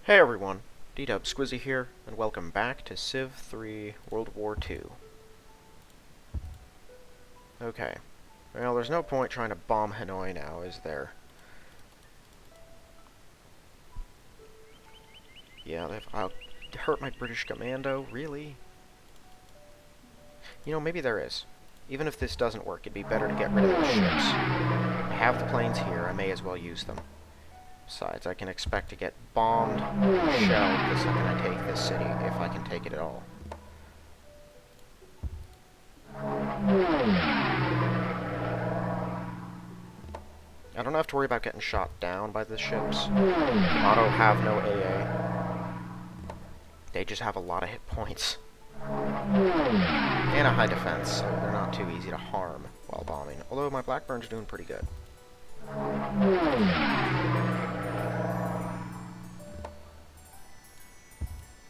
Hey everyone, WW2 here, and welcome back to Civ 3 World War II. Okay, well there's no point trying to bomb Hanoi now, is there? Yeah, I'll hurt my British commando, really? You know, maybe there is. Even if this doesn't work, it'd be better to get rid of those ships. I have the planes here, I may as well use them. Besides, I can expect to get bombed and shelled the second I take this city, if I can take it at all. I don't have to worry about getting shot down by the ships. Auto have no AA. They just have a lot of hit points. And a high defense, so they're not too easy to harm while bombing. Although my Blackburn's doing pretty good.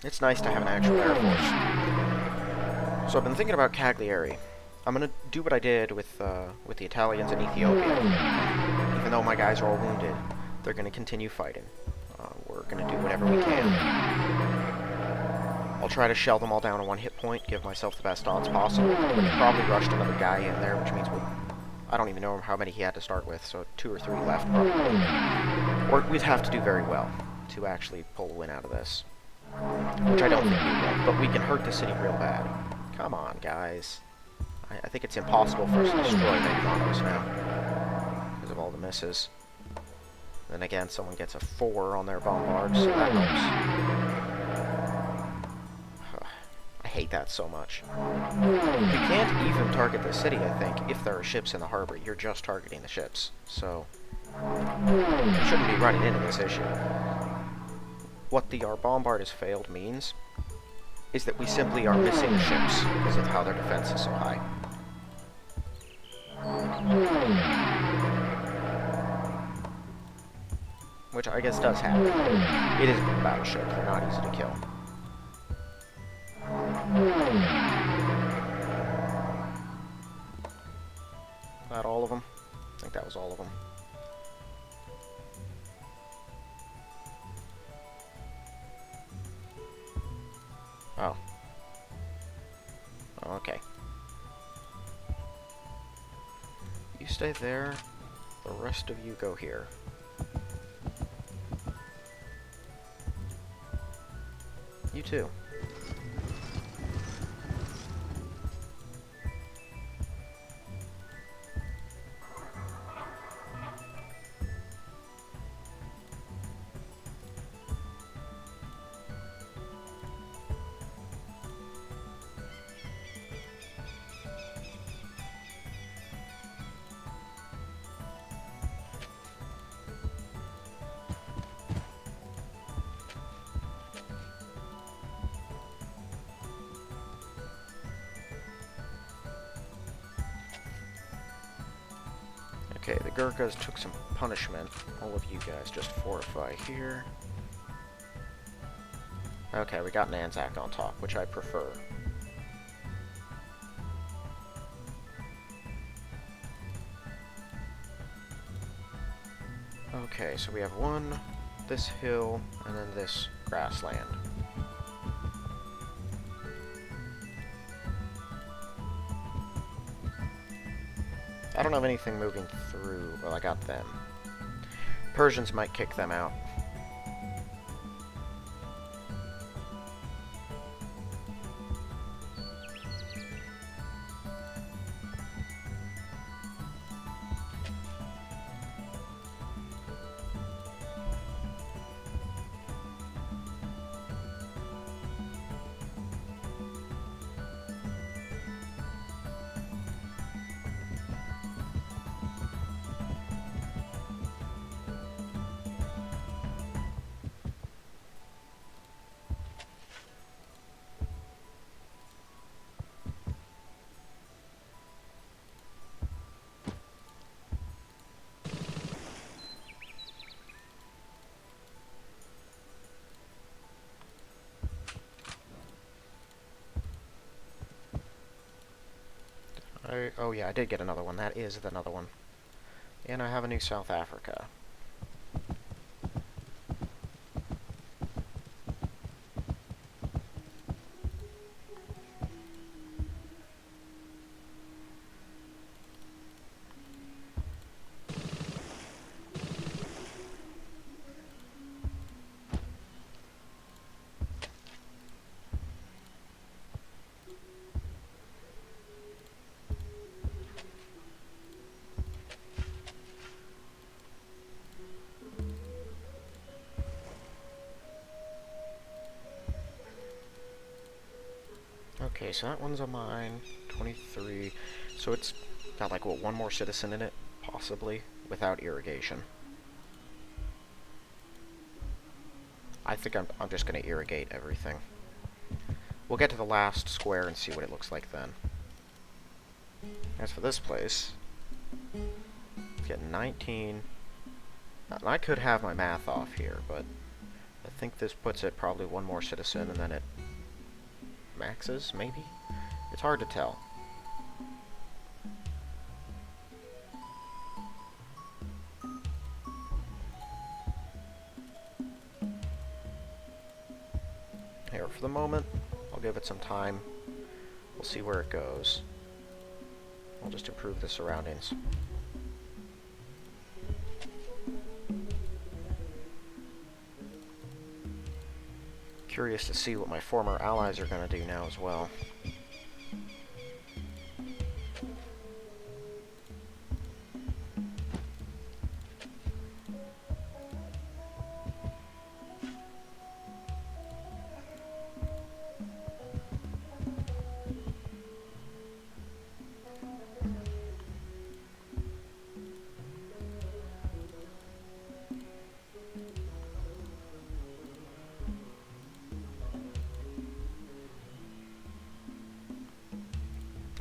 It's nice to have an actual air force. So I've been thinking about Cagliari. I'm gonna do what I did with the Italians in Ethiopia. Even though my guys are all wounded, they're gonna continue fighting. We're gonna do whatever we can. I'll try to shell them all down to one hit point, give myself the best odds possible. But he probably rushed another guy in there, which means I don't even know how many he had to start with, so 2 or 3 left probably. Or we'd have to do very well to actually pull a win out of this. Which I don't think we will, but we can hurt the city real bad. Come on, guys. I think it's impossible for us to destroy Magnanos now, because of all the misses. Then again, someone gets a 4 on their bombards, so that helps. I hate that so much. You can't even target the city, I think, if there are ships in the harbor. You're just targeting the ships, so you shouldn't be running into this issue. What our bombard has failed means is that we simply are missing the ships because of how their defense is so high. Which I guess does happen. It is a battleship. They're not easy to kill. That all of them? I think that was all of them. Oh. Oh, okay. You stay there. The rest of you go here. You too. Okay, the Gurkhas took some punishment. All of you guys just fortify here. Okay, we got an Anzac on top, which I prefer. Okay, so we have this hill, and then this grassland. I don't have anything moving through. Well, I got them. Persians might kick them out. Oh yeah, I did get another one. That is another one. And I have a new South Africa. Okay, so that one's a mine. 23. So it's got like, what, one more citizen in it? Possibly. Without irrigation. I think I'm just going to irrigate everything. We'll get to the last square and see what it looks like then. As for this place, it's getting 19. And I could have my math off here, but I think this puts it probably one more citizen and then it maxes, maybe? It's hard to tell. Here, for the moment, I'll give it some time. We'll see where it goes. I'll just improve the surroundings. Curious to see what my former allies are going to do now as well.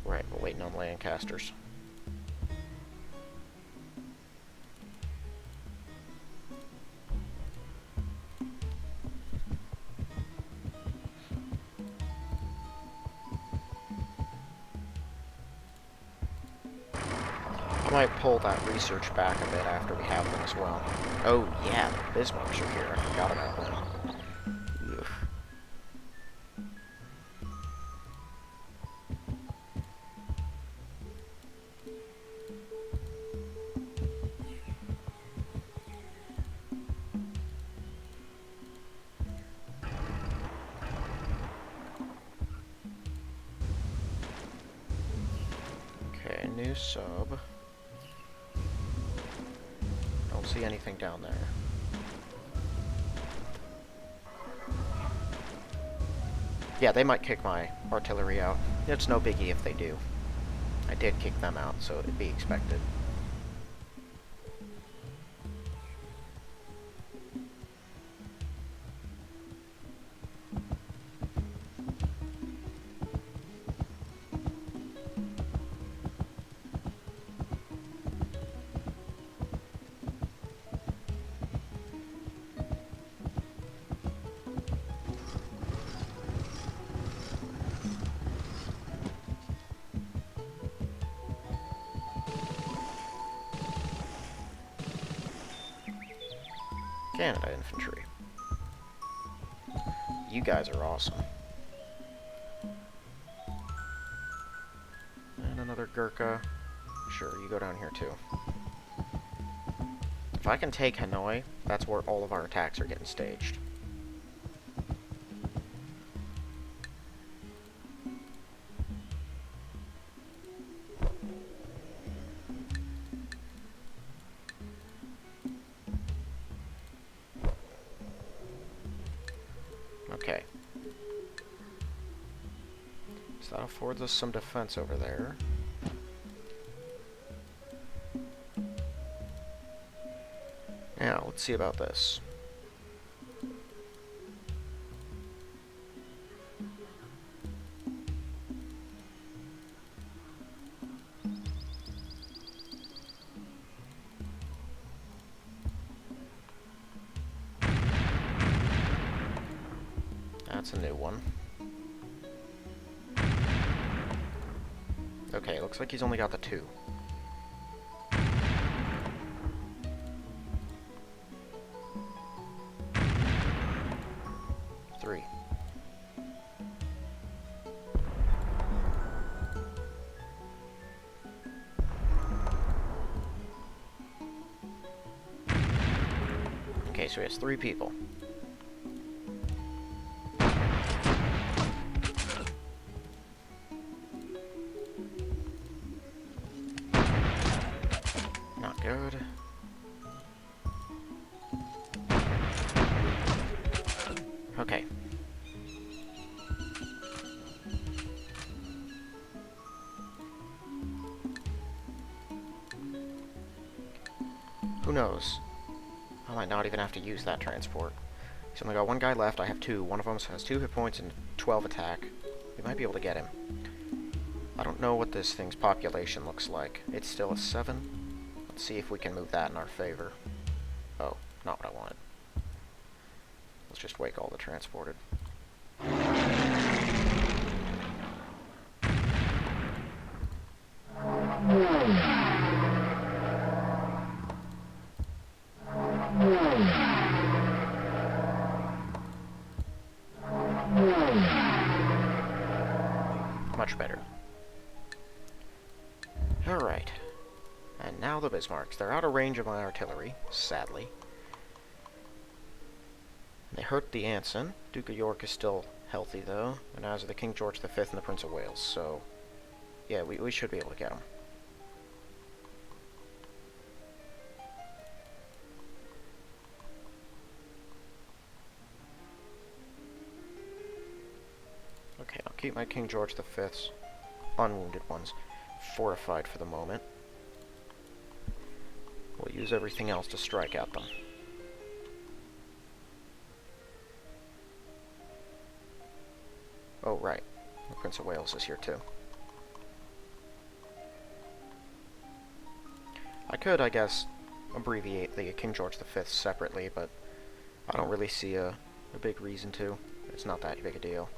Right, we're waiting on Lancasters. I might pull that research back a bit after we have them as well. Oh yeah, the Bismarcks are here. I forgot about them. Ugh. Okay, new sub. Don't see anything down there. Yeah, they might kick my artillery out. It's no biggie if they do. I did kick them out, so it'd be expected. Canada infantry. You guys are awesome. And another Gurkha. Sure, you go down here too. If I can take Hanoi, that's where all of our attacks are getting staged. Okay. So that affords us some defense over there. Now, let's see about this. That's a new one. Okay, looks like he's only got the 2. Okay, so he has 3 people. Not good. Okay. knows? I might not even have to use that transport. He's only got one guy left. I have two. One of them has 2 hit points and 12 attack. We might be able to get him. I don't know what this thing's population looks like. It's still a 7. Let's see if we can move that in our favor. Oh, not what I wanted. Let's just wake all the transported. Much better. Alright. And now the Bismarcks. They're out of range of my artillery, sadly. They hurt the Anson. Duke of York is still healthy, though. And as are the King George V and the Prince of Wales, so... yeah, we should be able to get them. Okay, I'll keep my King George V's unwounded ones fortified for the moment. We'll use everything else to strike at them. Oh, right. The Prince of Wales is here, too. I could, I guess, abbreviate the King George V separately, but I don't really see a big reason to. It's not that big a deal.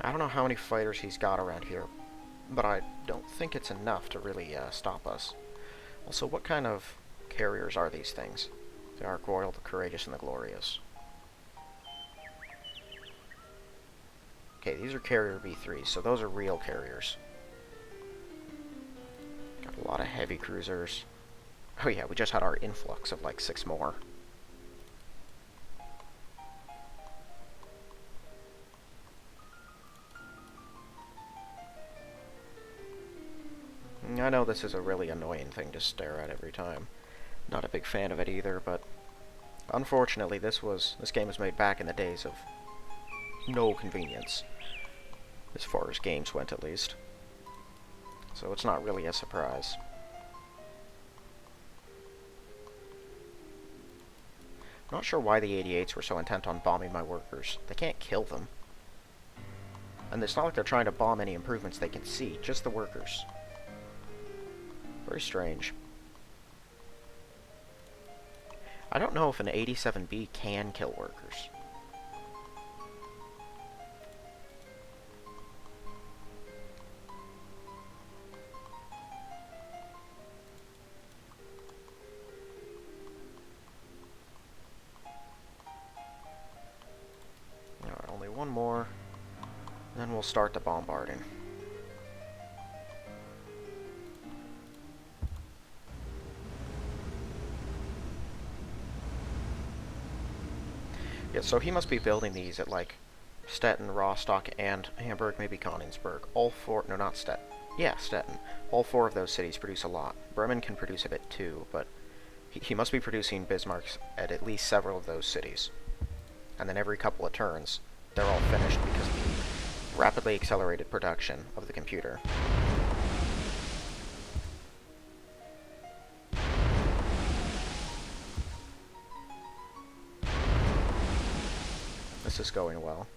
I don't know how many fighters he's got around here, but I don't think it's enough to really stop us. Also, what kind of carriers are these things? The Ark Royal, the Courageous, and the Glorious. Okay, these are carrier B3s, so those are real carriers. Got a lot of heavy cruisers. Oh yeah, we just had our influx of like 6 more. I know this is a really annoying thing to stare at every time. Not a big fan of it either, but unfortunately this game was made back in the days of no convenience. As far as games went, at least. So it's not really a surprise. I'm not sure why the 88s were so intent on bombing my workers. They can't kill them. And it's not like they're trying to bomb any improvements they can see, just the workers. Very strange. I don't know if an 87B can kill workers. Alright, only one more, then we'll start the bombarding. Yeah, so he must be building these at, like, Stettin, Rostock, and Hamburg, maybe Königsberg. All 4... no, not Stettin. Yeah, Stettin. All 4 of those cities produce a lot. Bremen can produce a bit too, but he must be producing Bismarcks at least several of those cities. And then every couple of turns, they're all finished because of the rapidly accelerated production of the computer. This is going well.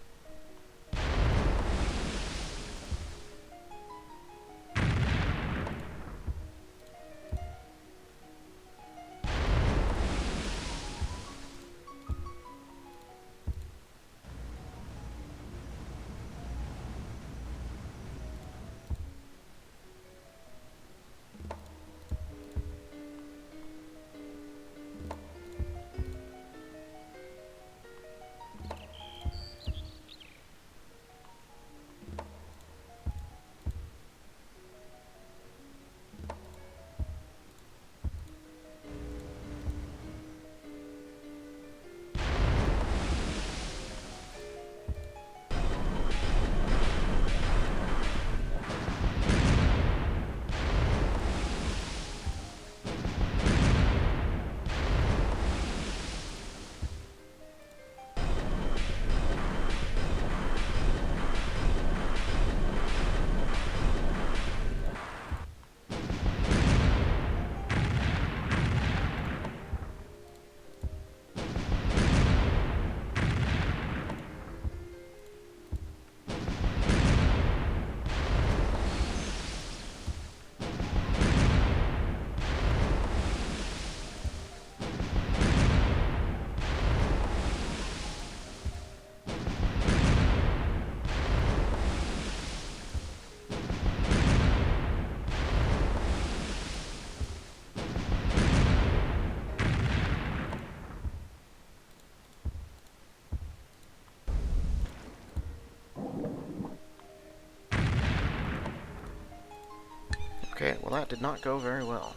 Okay, well that did not go very well.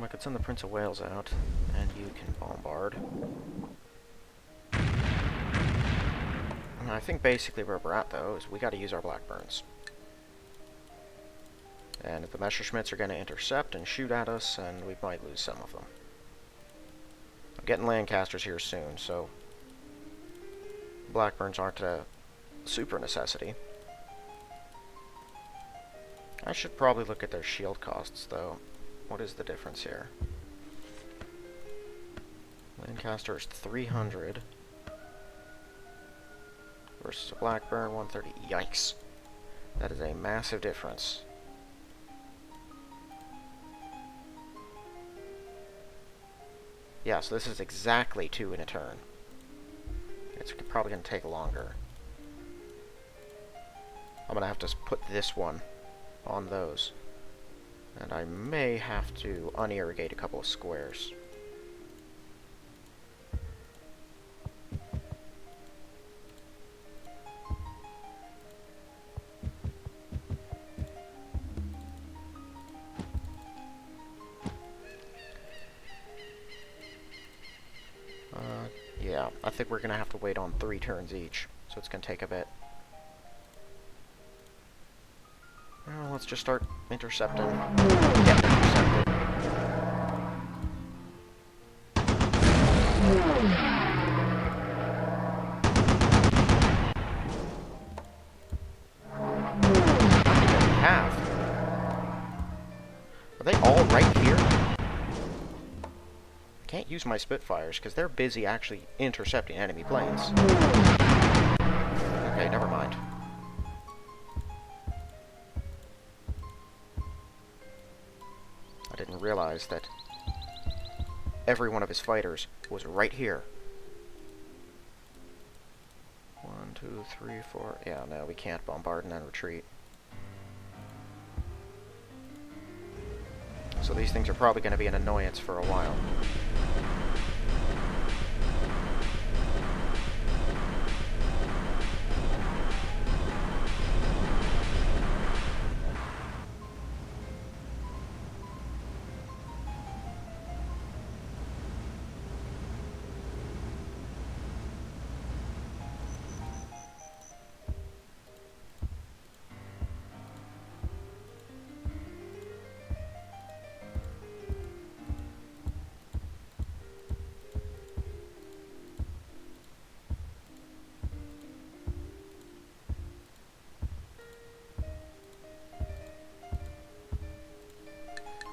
I could send the Prince of Wales out, and you can bombard. I think basically where we're at, though, is we gotta use our Blackburns. And if the Messerschmitts are gonna intercept and shoot at us, and we might lose some of them. I'm getting Lancasters here soon, so Blackburns aren't a super necessity. I should probably look at their shield costs, though. What is the difference here? Lancaster is 300 versus a Blackburn 130. Yikes. That is a massive difference. Yeah, so this is exactly 2 in a turn. It's probably going to take longer. I'm going to have to put this one on those. And I may have to unirrigate a couple of squares. Yeah, I think we're going to have to wait on 3 turns each, so it's going to take a bit. Well, let's just start intercepting. Get intercepted. Half. Are they all right here? Can't use my Spitfires because they're busy actually intercepting enemy planes. Okay, never mind. I didn't realize that every one of his fighters was right here. 1, 2, 3, 4. Yeah, no, we can't bombard and then retreat. So these things are probably going to be an annoyance for a while.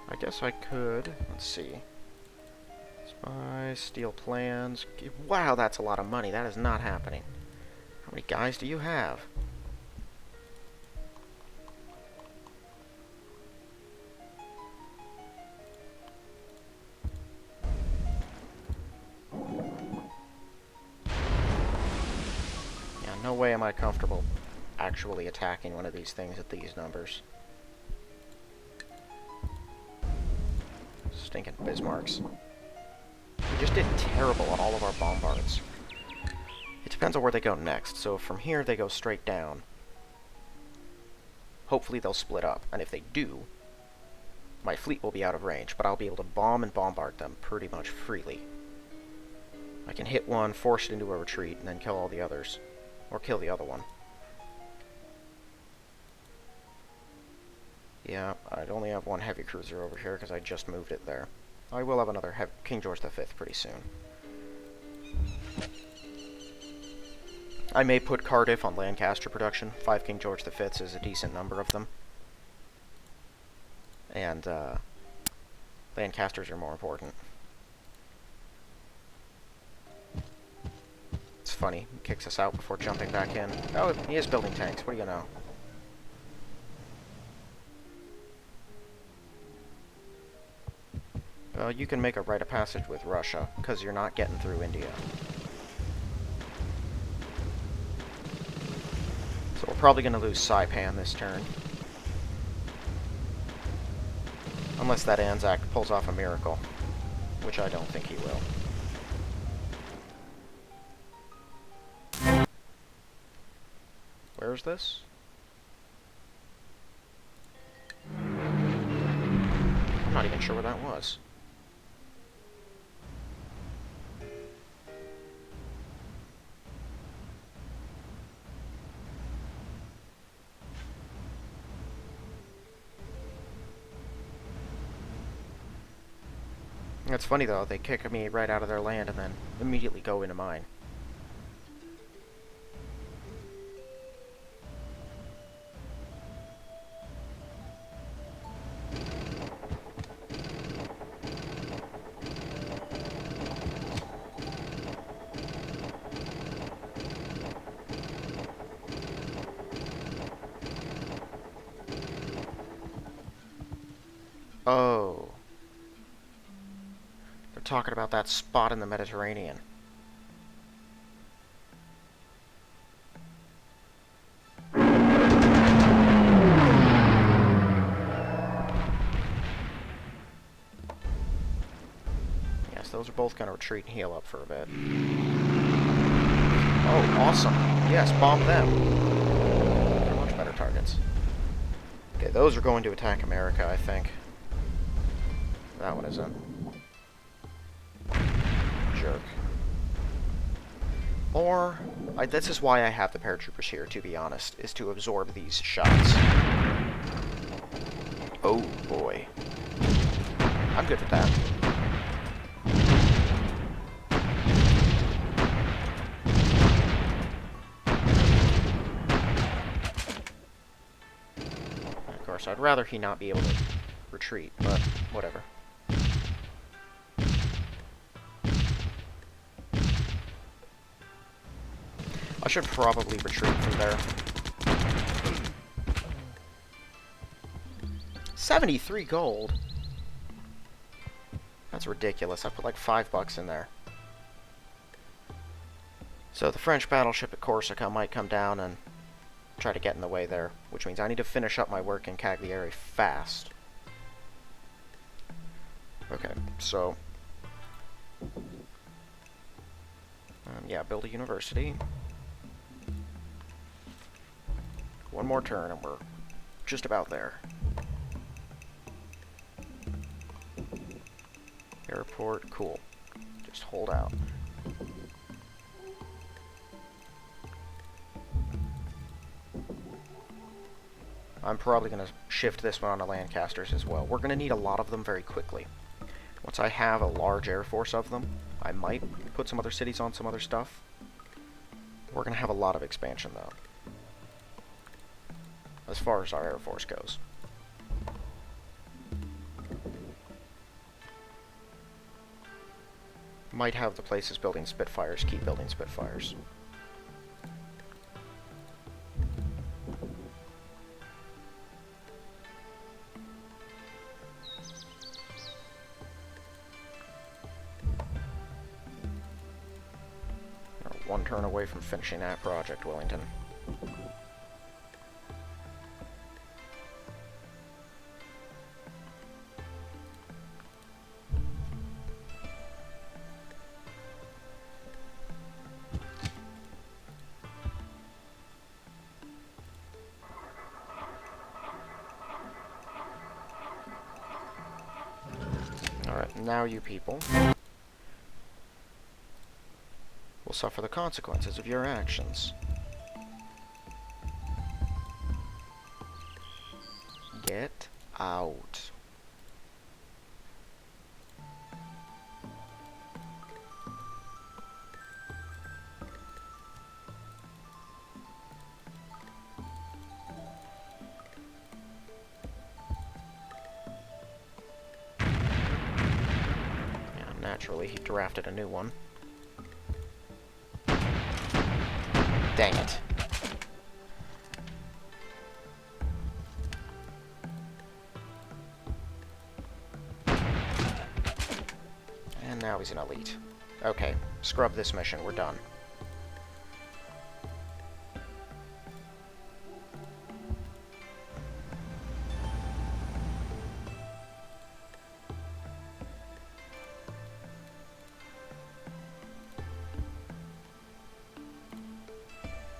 I guess I could, let's see. Spy, steal plans. Wow, that's a lot of money. That is not happening. How many guys do you have? Yeah, no way am I comfortable actually attacking one of these things at these numbers. Stinking Bismarcks. We just did terrible on all of our bombards. It depends on where they go next, so from here they go straight down. Hopefully they'll split up, and if they do, my fleet will be out of range, but I'll be able to bomb and bombard them pretty much freely. I can hit one, force it into a retreat, and then kill all the others. Or kill the other one. Yeah, I'd only have one heavy cruiser over here because I just moved it there. I will have another King George V pretty soon. I may put Cardiff on Lancaster production. 5 King George V's is a decent number of them. And Lancasters are more important. It's funny, he kicks us out before jumping back in. Oh, he is building tanks, what do you know? You can make a rite of passage with Russia, because you're not getting through India. So we're probably going to lose Saipan this turn. Unless that Anzac pulls off a miracle, which I don't think he will. Where is this? not even sure where that was. It's funny though, they kick me right out of their land and then immediately go into mine. Oh. They're talking about that spot in the Mediterranean. Yes, those are both going to retreat and heal up for a bit. Oh, awesome. Yes, bomb them. They're much better targets. Okay, those are going to attack America, I think. That one isn't. Jerk. Or, this is why I have the paratroopers here, to be honest, is to absorb these shots. Oh, boy. I'm good with that. Of course, I'd rather he not be able to retreat, but whatever. I should probably retreat from there. 73 gold? That's ridiculous. I put like $5 in there. So the French battleship at Corsica might come down and try to get in the way there, which means I need to finish up my work in Cagliari fast. Okay, so... yeah, build a university. One more turn and we're just about there. Airport, cool. Just hold out. I'm probably going to shift this one on to Lancasters as well. We're going to need a lot of them very quickly. Once I have a large air force of them, I might put some other cities on some other stuff. We're going to have a lot of expansion, though, as far as our air force goes. Might have the places building Spitfires keep building Spitfires. We're one turn away from finishing that project, Wellington. Alright, now you people will suffer the consequences of your actions. Get out. Naturally, he drafted a new one. Dang it. And now he's an elite. Okay, scrub this mission, we're done.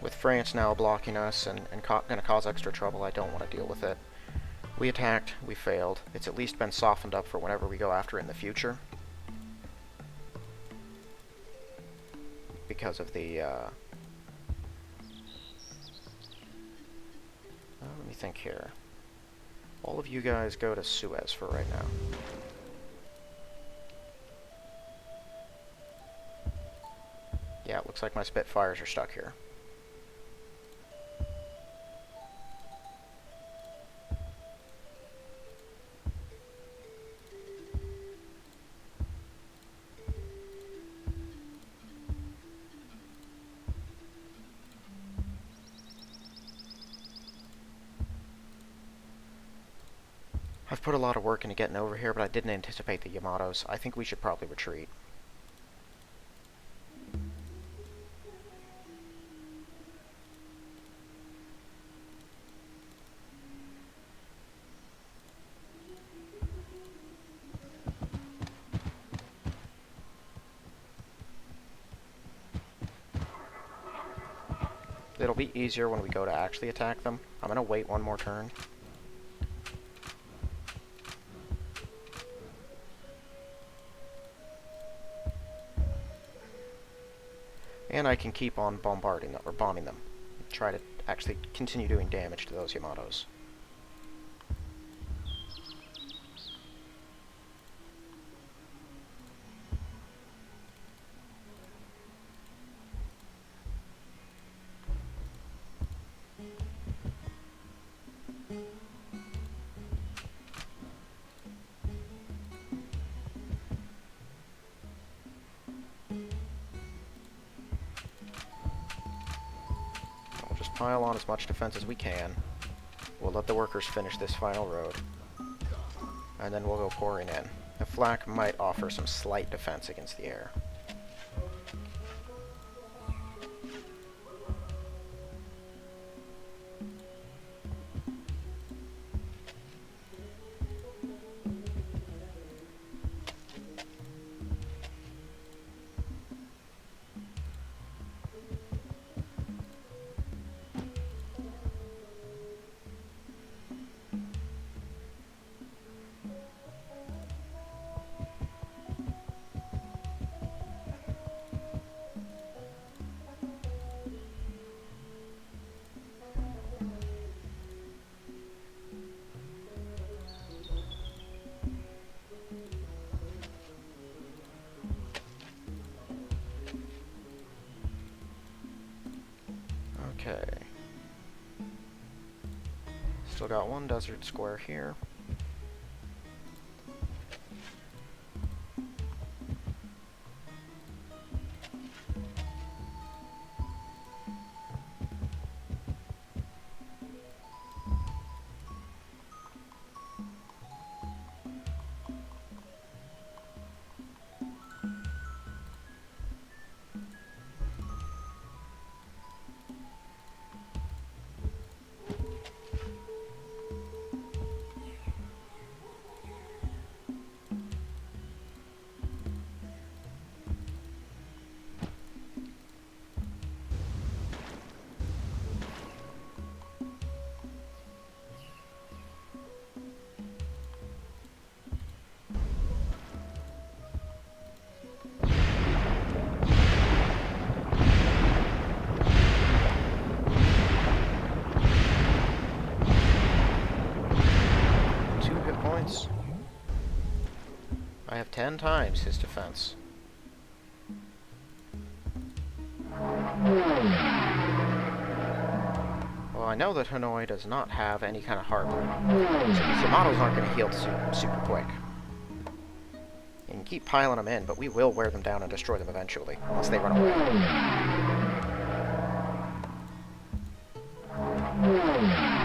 With France now blocking us and going to cause extra trouble, I don't want to deal with it. We attacked, we failed. It's at least been softened up for whenever we go after it in the future. Because of the, let me think here. All of you guys go to Suez for right now. Yeah, it looks like my Spitfires are stuck here. I've put a lot of work into getting over here, but I didn't anticipate the Yamatos. I think we should probably retreat. It'll be easier when we go to actually attack them. I'm gonna wait one more turn. And I can keep on bombarding them, or bombing them. Try to actually continue doing damage to those Yamatos. Pile on as much defense as we can. We'll let the workers finish this final road. And then we'll go pouring in. The flak might offer some slight defense against the air. Okay. Still got one desert square here. I have 10 times his defense. Well, I know that Hanoi does not have any kind of harbor, so these Yamatos aren't going to heal super quick. You can keep piling them in, but we will wear them down and destroy them eventually, unless they run away.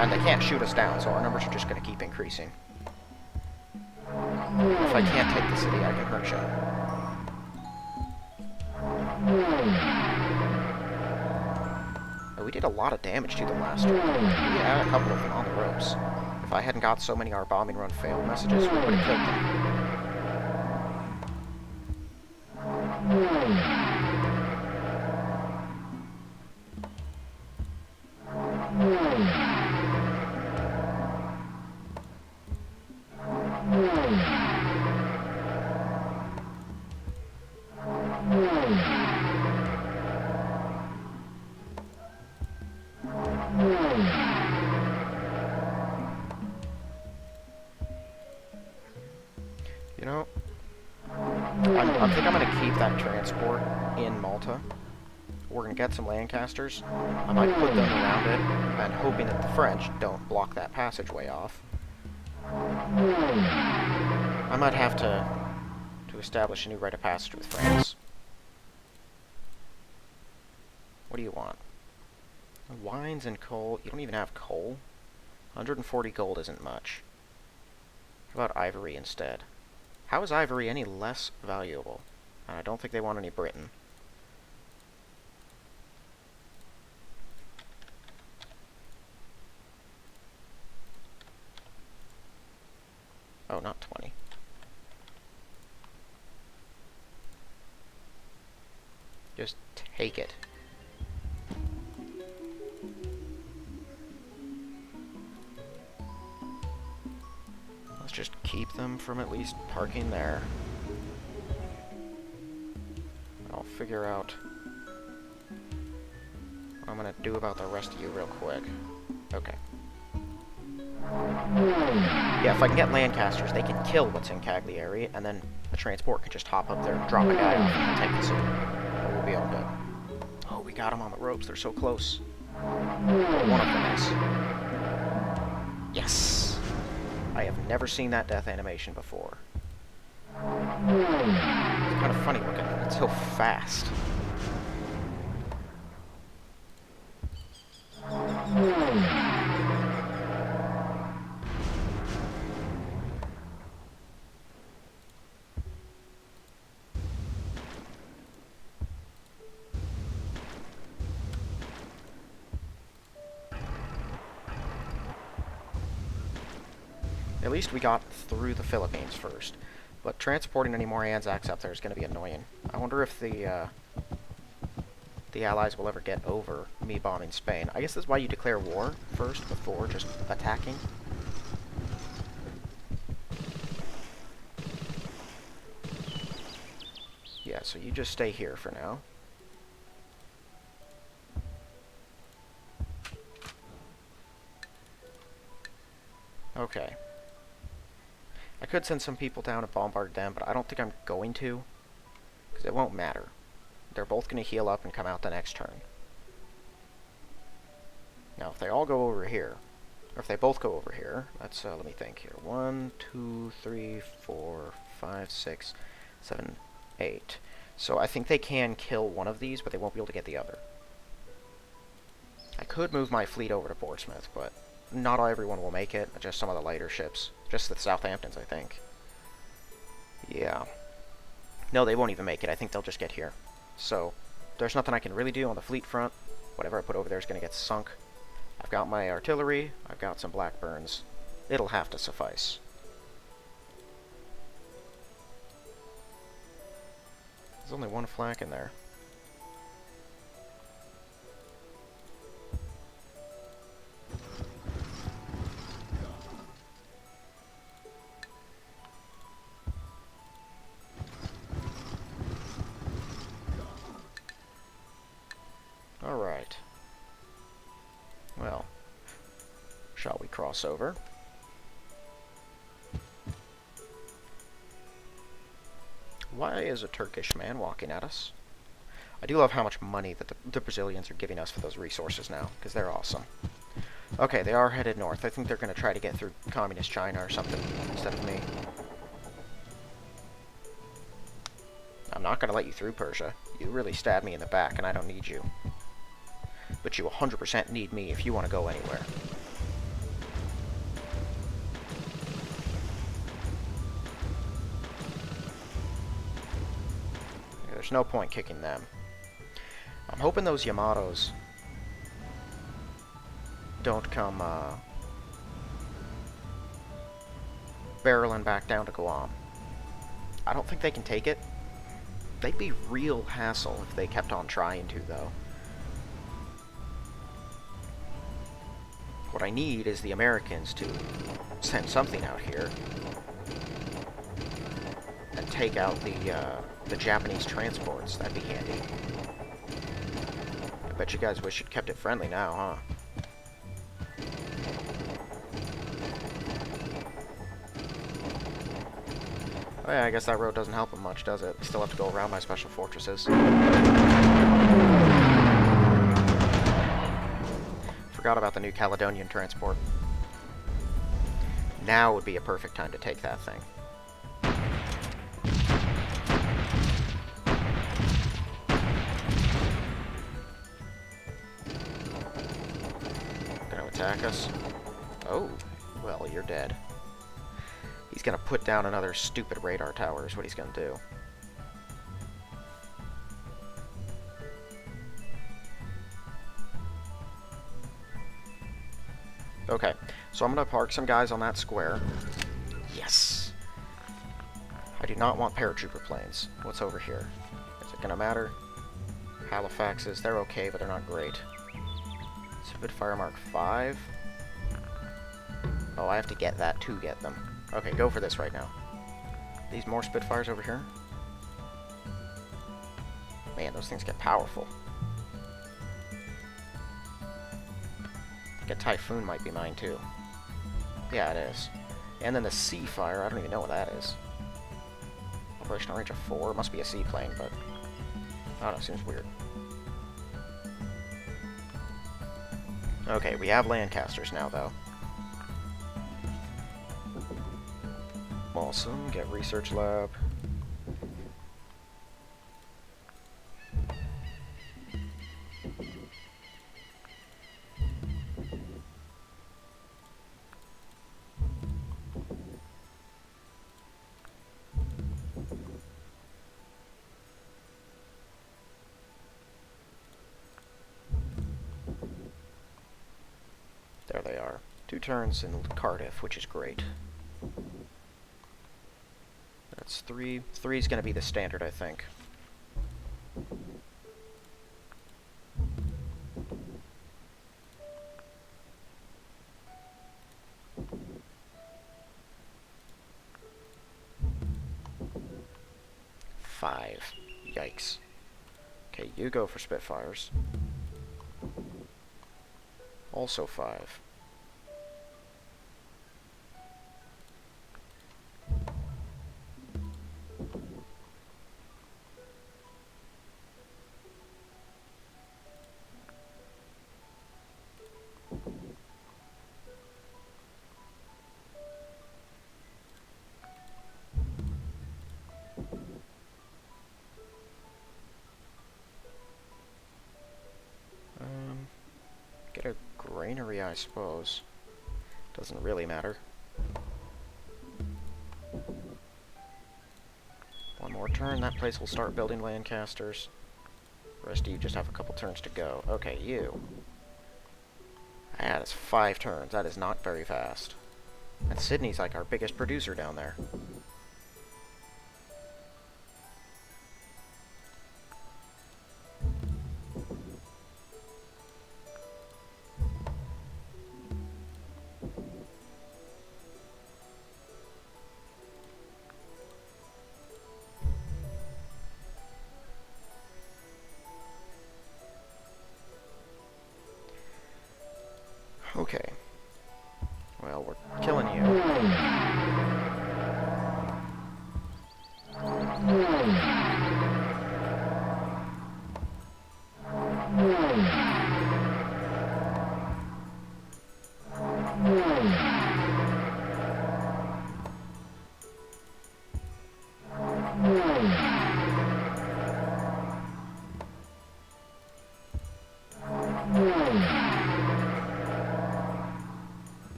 And they can't shoot us down, so our numbers are just going to keep increasing. If I can't take the city, I can hurt you. Oh, we did a lot of damage to them last turn. We had a couple of them on the ropes. If I hadn't got so many our bombing run failed messages, we would have killed them. I think I'm going to keep that transport in Malta. We're going to get some Lancasters. I might put them around it, and hoping that the French don't block that passageway off. I might have to establish a new rite of passage with France. What do you want? Wines and coal. You don't even have coal? 140 gold isn't much. How about ivory instead? How is ivory any less valuable? And I don't think they want any Britain. Oh, not 20. Just take it. Let's just keep them from at least parking there. I'll figure out what I'm gonna do about the rest of you real quick. Okay. Yeah, if I can get Lancasters, they can kill what's in Cagliari, and then the transport can just hop up there, drop a guy off, and take the city. And we'll be all good. Oh, we got them on the ropes. They're so close. Well, one of them is. Yes! I have never seen that death animation before. It's kind of funny looking. It's so fast. At least we got through the Philippines first. But transporting any more Anzacs up there is going to be annoying. I wonder if the Allies will ever get over me bombing Spain. I guess that's why you declare war first before just attacking. Yeah, so you just stay here for now. Okay. I could send some people down and bombard them, but I don't think I'm going to, because it won't matter. They're both going to heal up and come out the next turn. Now, if they all go over here, or if they both go over here, let's, let me think here. 1, 2, 3, 4, 5, 6, 7, 8. So I think they can kill one of these, but they won't be able to get the other. I could move my fleet over to Portsmouth, but not everyone will make it, just some of the lighter ships. Just the Southamptons, I think. Yeah. No, they won't even make it. I think they'll just get here. So, there's nothing I can really do on the fleet front. Whatever I put over there is going to get sunk. I've got my artillery. I've got some Blackburns. It'll have to suffice. There's only one flak in there. Alright. Well, shall we cross over? Why is a Turkish man walking at us? I do love how much money that the Brazilians are giving us for those resources now, because they're awesome. Okay, they are headed north. I think they're going to try to get through communist China or something instead of me. I'm not going to let you through, Persia. You really stabbed me in the back, and I don't need you. But you 100% need me if you want to go anywhere. There's no point kicking them. I'm hoping those Yamatos don't come barreling back down to Guam. I don't think they can take it. They'd be real hassle if they kept on trying to, though. What I need is the Americans to send something out here and take out the Japanese transports. That'd be handy. I bet you guys wish you'd kept it friendly now, huh? Oh yeah, I guess that road doesn't help them much, does it? Still have to go around my special fortresses. Forgot about the New Caledonian transport. Now would be a perfect time to take that thing. Gonna attack us. Oh, well, you're dead. He's gonna put down another stupid radar tower is what he's gonna do. Okay, so I'm gonna park some guys on that square. Yes! I do not want paratrooper planes. What's over here? Is it gonna matter? Halifaxes, they're okay, but they're not great. Spitfire Mark 5. Oh, I have to get that to get them. Okay, go for this right now. These more Spitfires over here? Man, those things get powerful. I think a Typhoon might be mine too. Yeah, it is. And then the Seafire, I don't even know what that is. Operational range of 4, must be a seaplane, but I don't know, seems weird. Okay, we have Lancasters now, though. Awesome, get Research Lab. There they are. 2 turns in Cardiff, which is great. That's 3. 3's going to be the standard, I think. Five. Yikes. Okay, you go for Spitfires. Also 5. Get a granary, I suppose. Doesn't really matter. One more turn, that place will start building Lancasters. The rest of you just have a couple turns to go. Okay, you. That is 5 turns. That is not very fast. And Sydney's like our biggest producer down there. Okay. Well, we're killing you.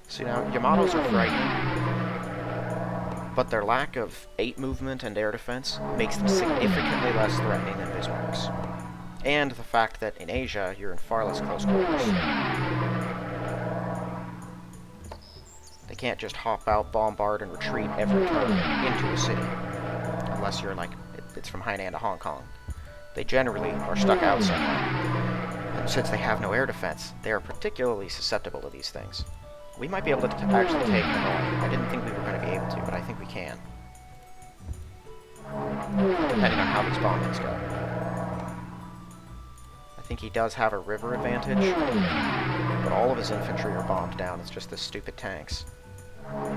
See, now, Yamatos are frightening, but their lack of 8 movement and air defense makes them significantly less threatening than Bismarcks. And the fact that in Asia, you're in far less close quarters. They can't just hop out, bombard, and retreat every turn into a city. Unless you're like, it's from Hainan to Hong Kong. They generally are stuck out somewhere. And since they have no air defense, they are particularly susceptible to these things. We might be able to actually take Hanoi. I didn't think we were going to be able to, but I think we can. Depending on how these bombings go. I think he does have a river advantage, but all of his infantry are bombed down. It's just the stupid tanks.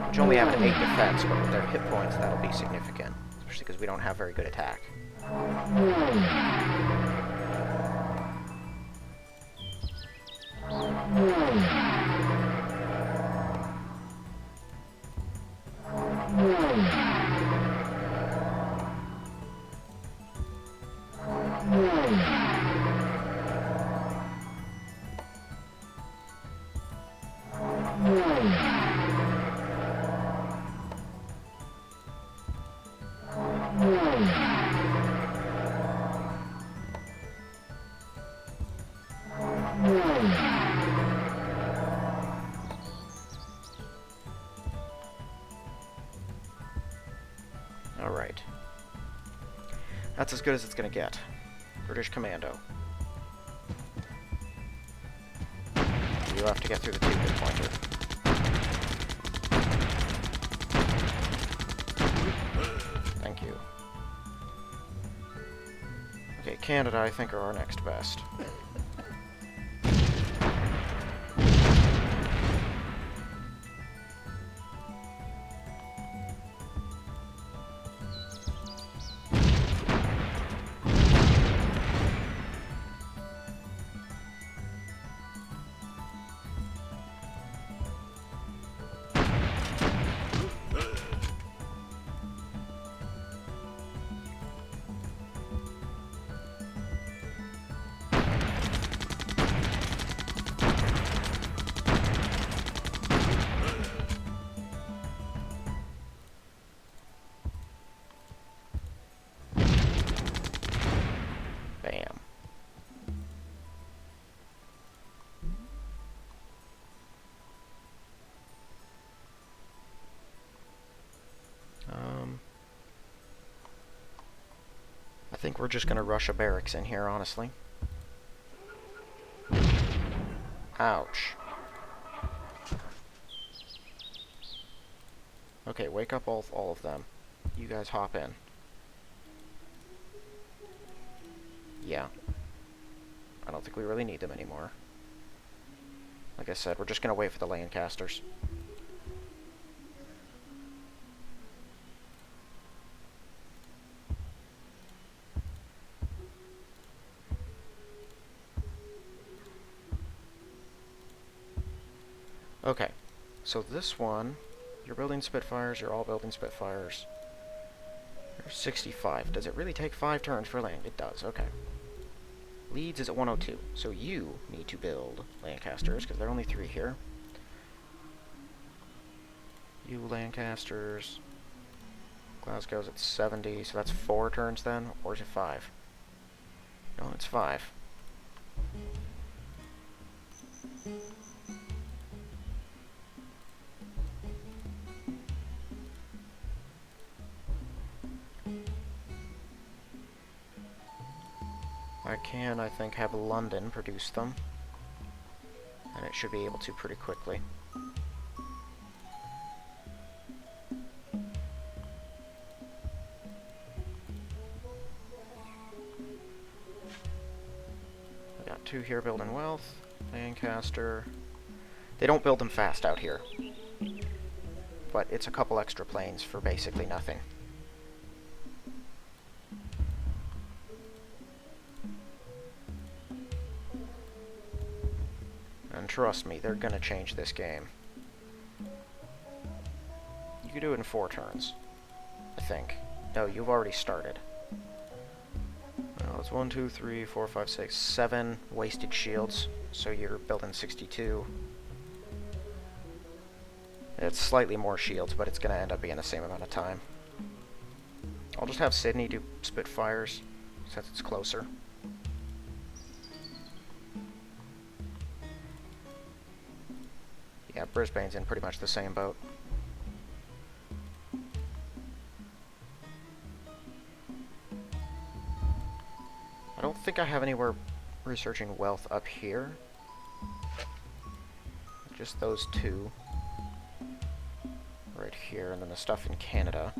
which only have an 8 defense, but with their hit points, that'll be significant, especially because we don't have very good attack. Alright. That's as good as it's gonna get. British Commando. You have to get through the 2-hit pointer. Thank you. Okay, Canada, I think, are our next best. Bam. I think we're just gonna rush a barracks in here, honestly. Ouch. Okay, wake up all of them. You guys hop in. Yeah. I don't think we really need them anymore. Like I said, we're just gonna wait for the Lancasters. Okay, so this one, you're building Spitfires, you're all building Spitfires. You're 65. Does it really take 5 turns for land? It does, okay. Leeds is at 102, so you need to build Lancasters, because there are only 3 here. You Lancasters. Glasgow's at 70, so that's 4 turns then, or is it 5? No, it's 5. I can, I think, have London produce them, and it should be able to pretty quickly. I got 2 here building wealth, Lancaster. They don't build them fast out here, but it's a couple extra planes for basically nothing. And trust me, they're gonna change this game. You can do it in 4 turns, I think. No, you've already started. Well, it's 1, 2, 3, 4, 5, 6, 7 wasted shields, so you're building 62. It's slightly more shields, but it's gonna end up being the same amount of time. I'll just have Sydney do Spitfires, since it's closer. Yeah, Brisbane's in pretty much the same boat. I don't think I have anywhere researching wealth up here. Just those 2. Right here, and then the stuff in Canada.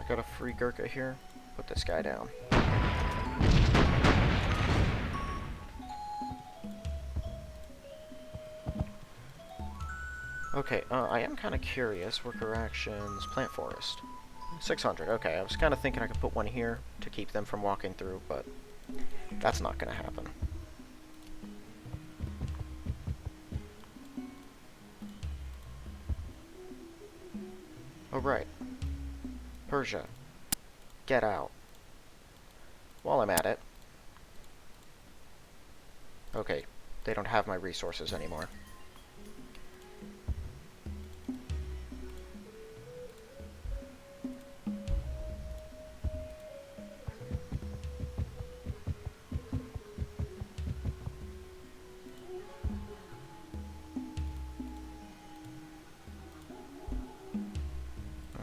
got a free Gurkha here. Put this guy down. Okay, I am kind of curious. Worker actions, plant forest. 600, okay. I was kind of thinking I could put one here to keep them from walking through, but that's not going to happen. Oh, right. Persia. Get out. While I'm at it. Okay, they don't have my resources anymore.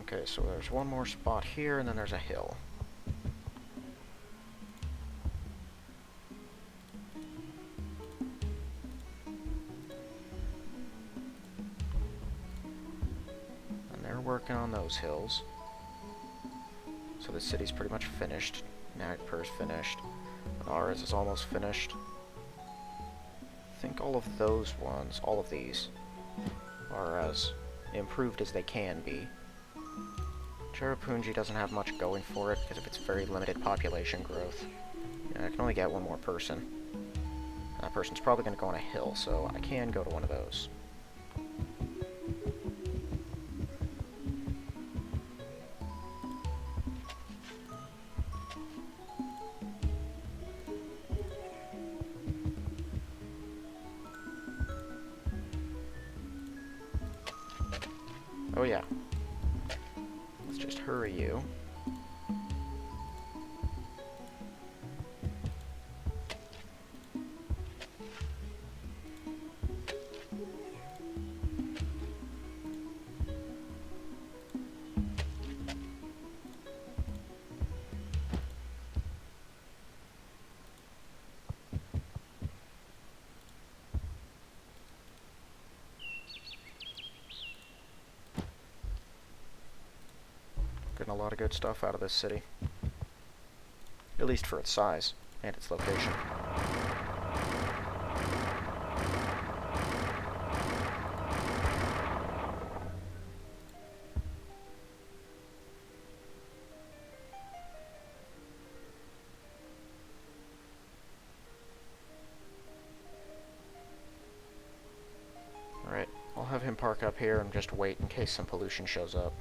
Okay, so there's one more spot here, and then there's a hill. And they're working on those hills. So the city's pretty much finished. Nagpur's finished. Ours is almost finished. I think all of those ones, all of these, are as improved as they can be. Cherrapunji doesn't have much going for it because of its very limited population growth. I can only get one more person. That person's probably going to go on a hill, so I can go to one of those. Oh yeah. Let's just hurry you. Getting a lot of good stuff out of this city. At least for its size and its location. Alright, I'll have him park up here and just wait in case some pollution shows up.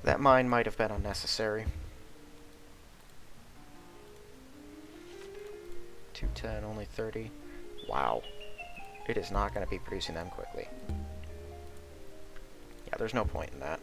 That mine might have been unnecessary. 210, only 30. Wow. It is not going to be producing them quickly. Yeah, there's no point in that.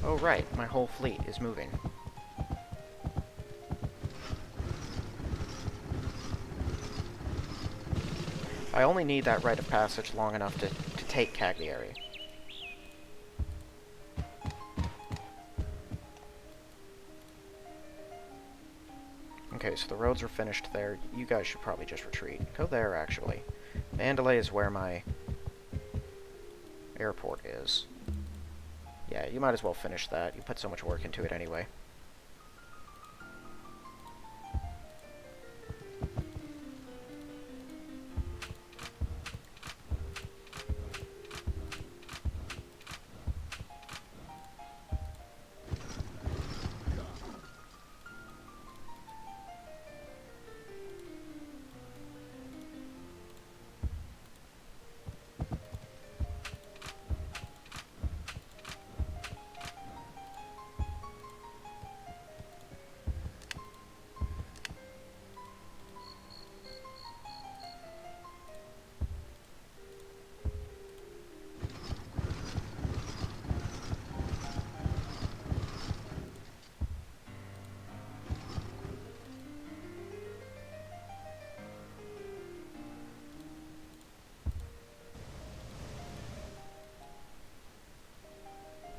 Oh right, my whole fleet is moving. I only need that rite of passage long enough to take Cagliari. Okay, so the roads are finished there. You guys should probably just retreat. Go there, actually. Mandalay is where my airport is. Yeah, you might as well finish that. You put so much work into it anyway.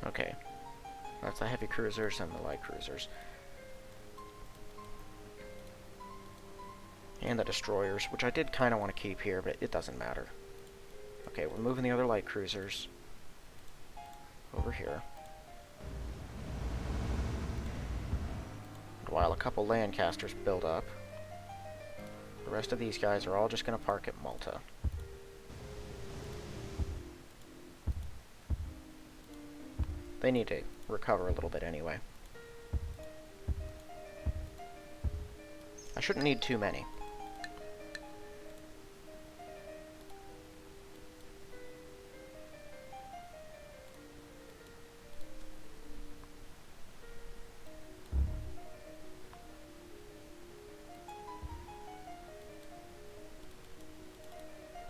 Okay. That's the heavy cruisers and the light cruisers. And the destroyers, which I did kind of want to keep here, but it doesn't matter. Okay, we're moving the other light cruisers over here. And while a couple Lancasters build up, the rest of these guys are all just going to park at Malta. They need to recover a little bit anyway. I shouldn't need too many.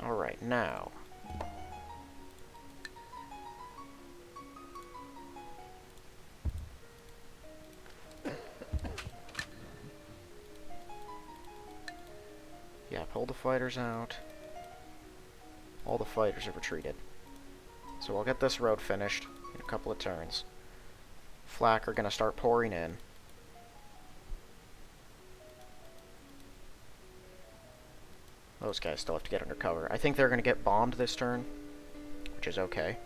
Alright, now. Yeah, pull the fighters out. All the fighters have retreated. So I'll get this road finished in a couple of turns. Flak are going to start pouring in. Those guys still have to get under cover. I think they're going to get bombed this turn, which is okay.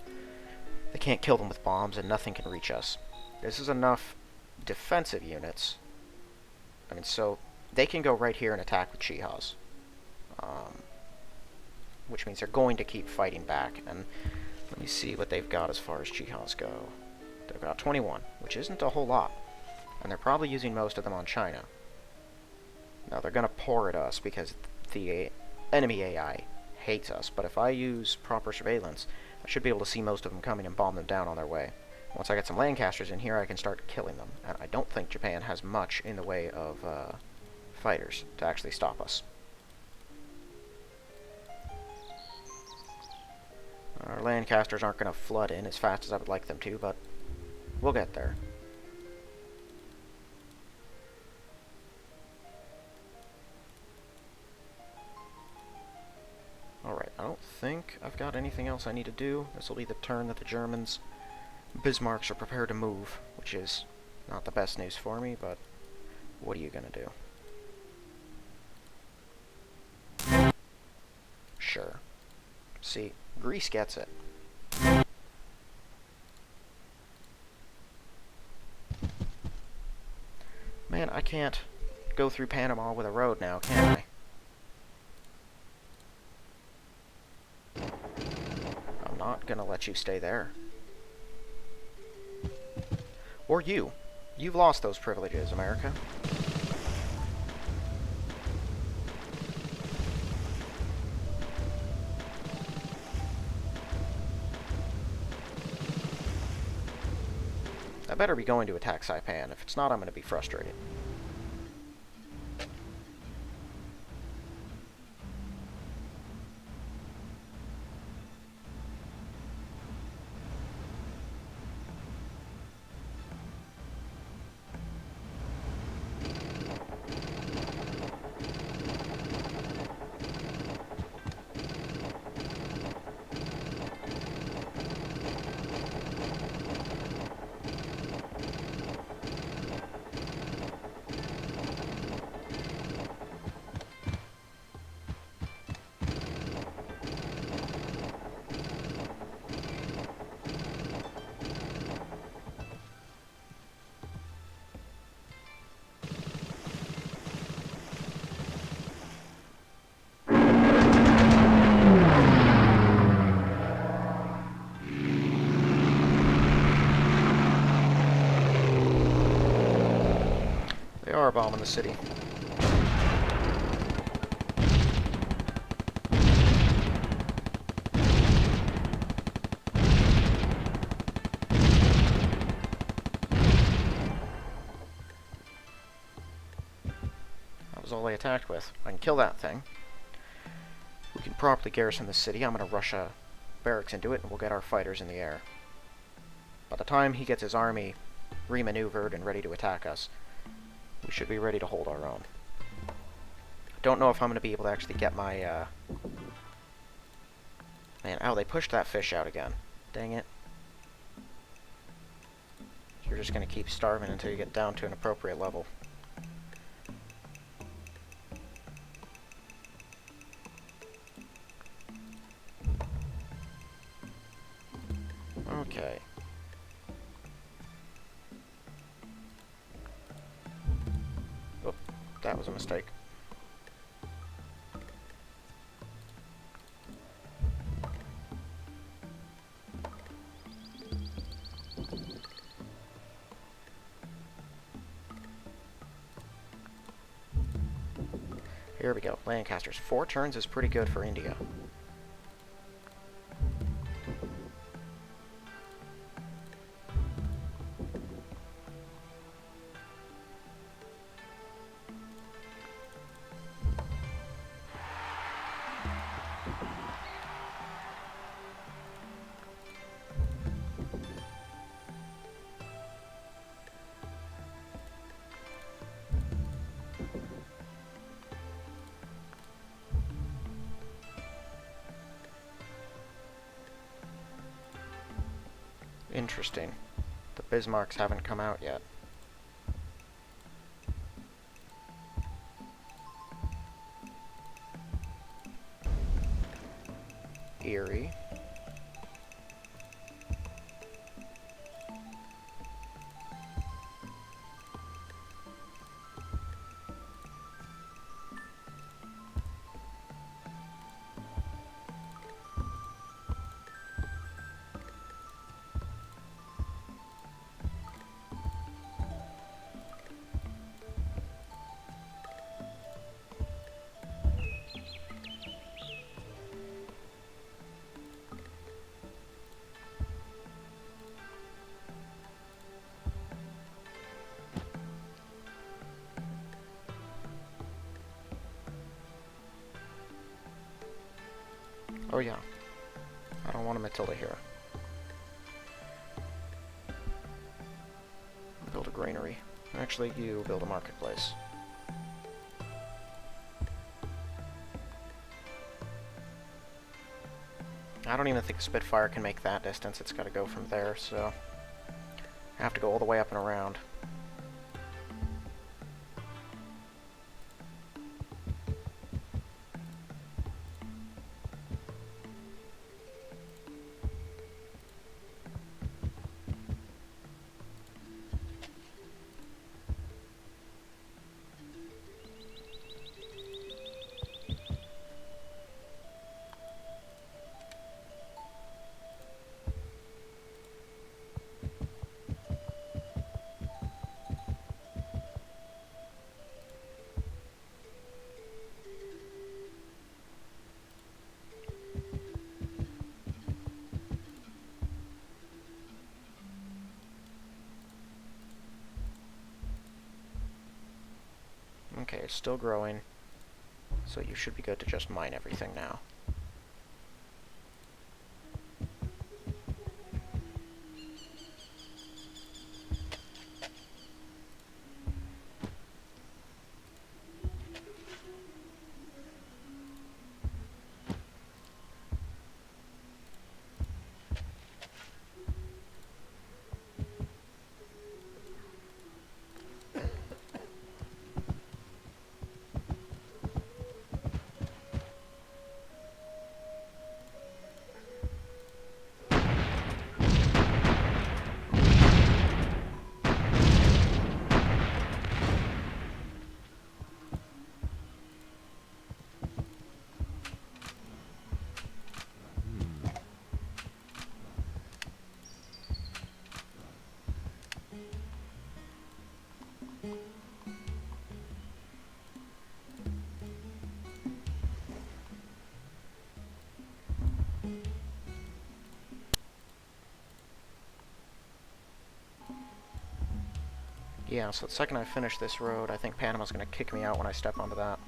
They can't kill them with bombs, and nothing can reach us. This is enough defensive units. I mean, so they can go right here and attack with Chihas. Which means they're going to keep fighting back. And let me see what they've got as far as Chihas go. They've got 21, which isn't a whole lot. And they're probably using most of them on China. Now, they're going to pour at us because the enemy AI hates us. But if I use proper surveillance, I should be able to see most of them coming and bomb them down on their way. Once I get some Lancasters in here, I can start killing them. And I don't think Japan has much in the way of fighters to actually stop us. Our Lancasters aren't going to flood in as fast as I would like them to, but we'll get there. Alright, I don't think I've got anything else I need to do. This will be the turn that the Germans, Bismarcks, are prepared to move, which is not the best news for me, but what are you going to do? Sure. See, Greece gets it. Man, I can't go through Panama with a road now, can I? I'm not gonna let you stay there. Or you. You've lost those privileges, America. I better be going to attack Saipan. If it's not, I'm going to be frustrated. They are bombing the city. That was all they attacked with. I can kill that thing. We can properly garrison the city. I'm going to rush a barracks into it, and we'll get our fighters in the air. By the time he gets his army remaneuvered and ready to attack us, we should be ready to hold our own. I don't know if I'm going to be able to actually get my, Man, ow, they pushed that fish out again. Dang it. you're just going to keep starving until you get down to an appropriate level. Okay. Oh, that was a mistake. Here we go. Lancasters. 4 turns is pretty good for India. Interesting. The Bismarcks haven't come out yet. Erie. Oh yeah. I don't want a Matilda here. Build a granary. Actually, you build a marketplace. I don't even think the Spitfire can make that distance. It's got to go from there, so I have to go all the way up and around. Okay, it's still growing, so you should be good to just mine everything now. Yeah, so the second I finish this road, I think Panama's going to kick me out when I step onto that.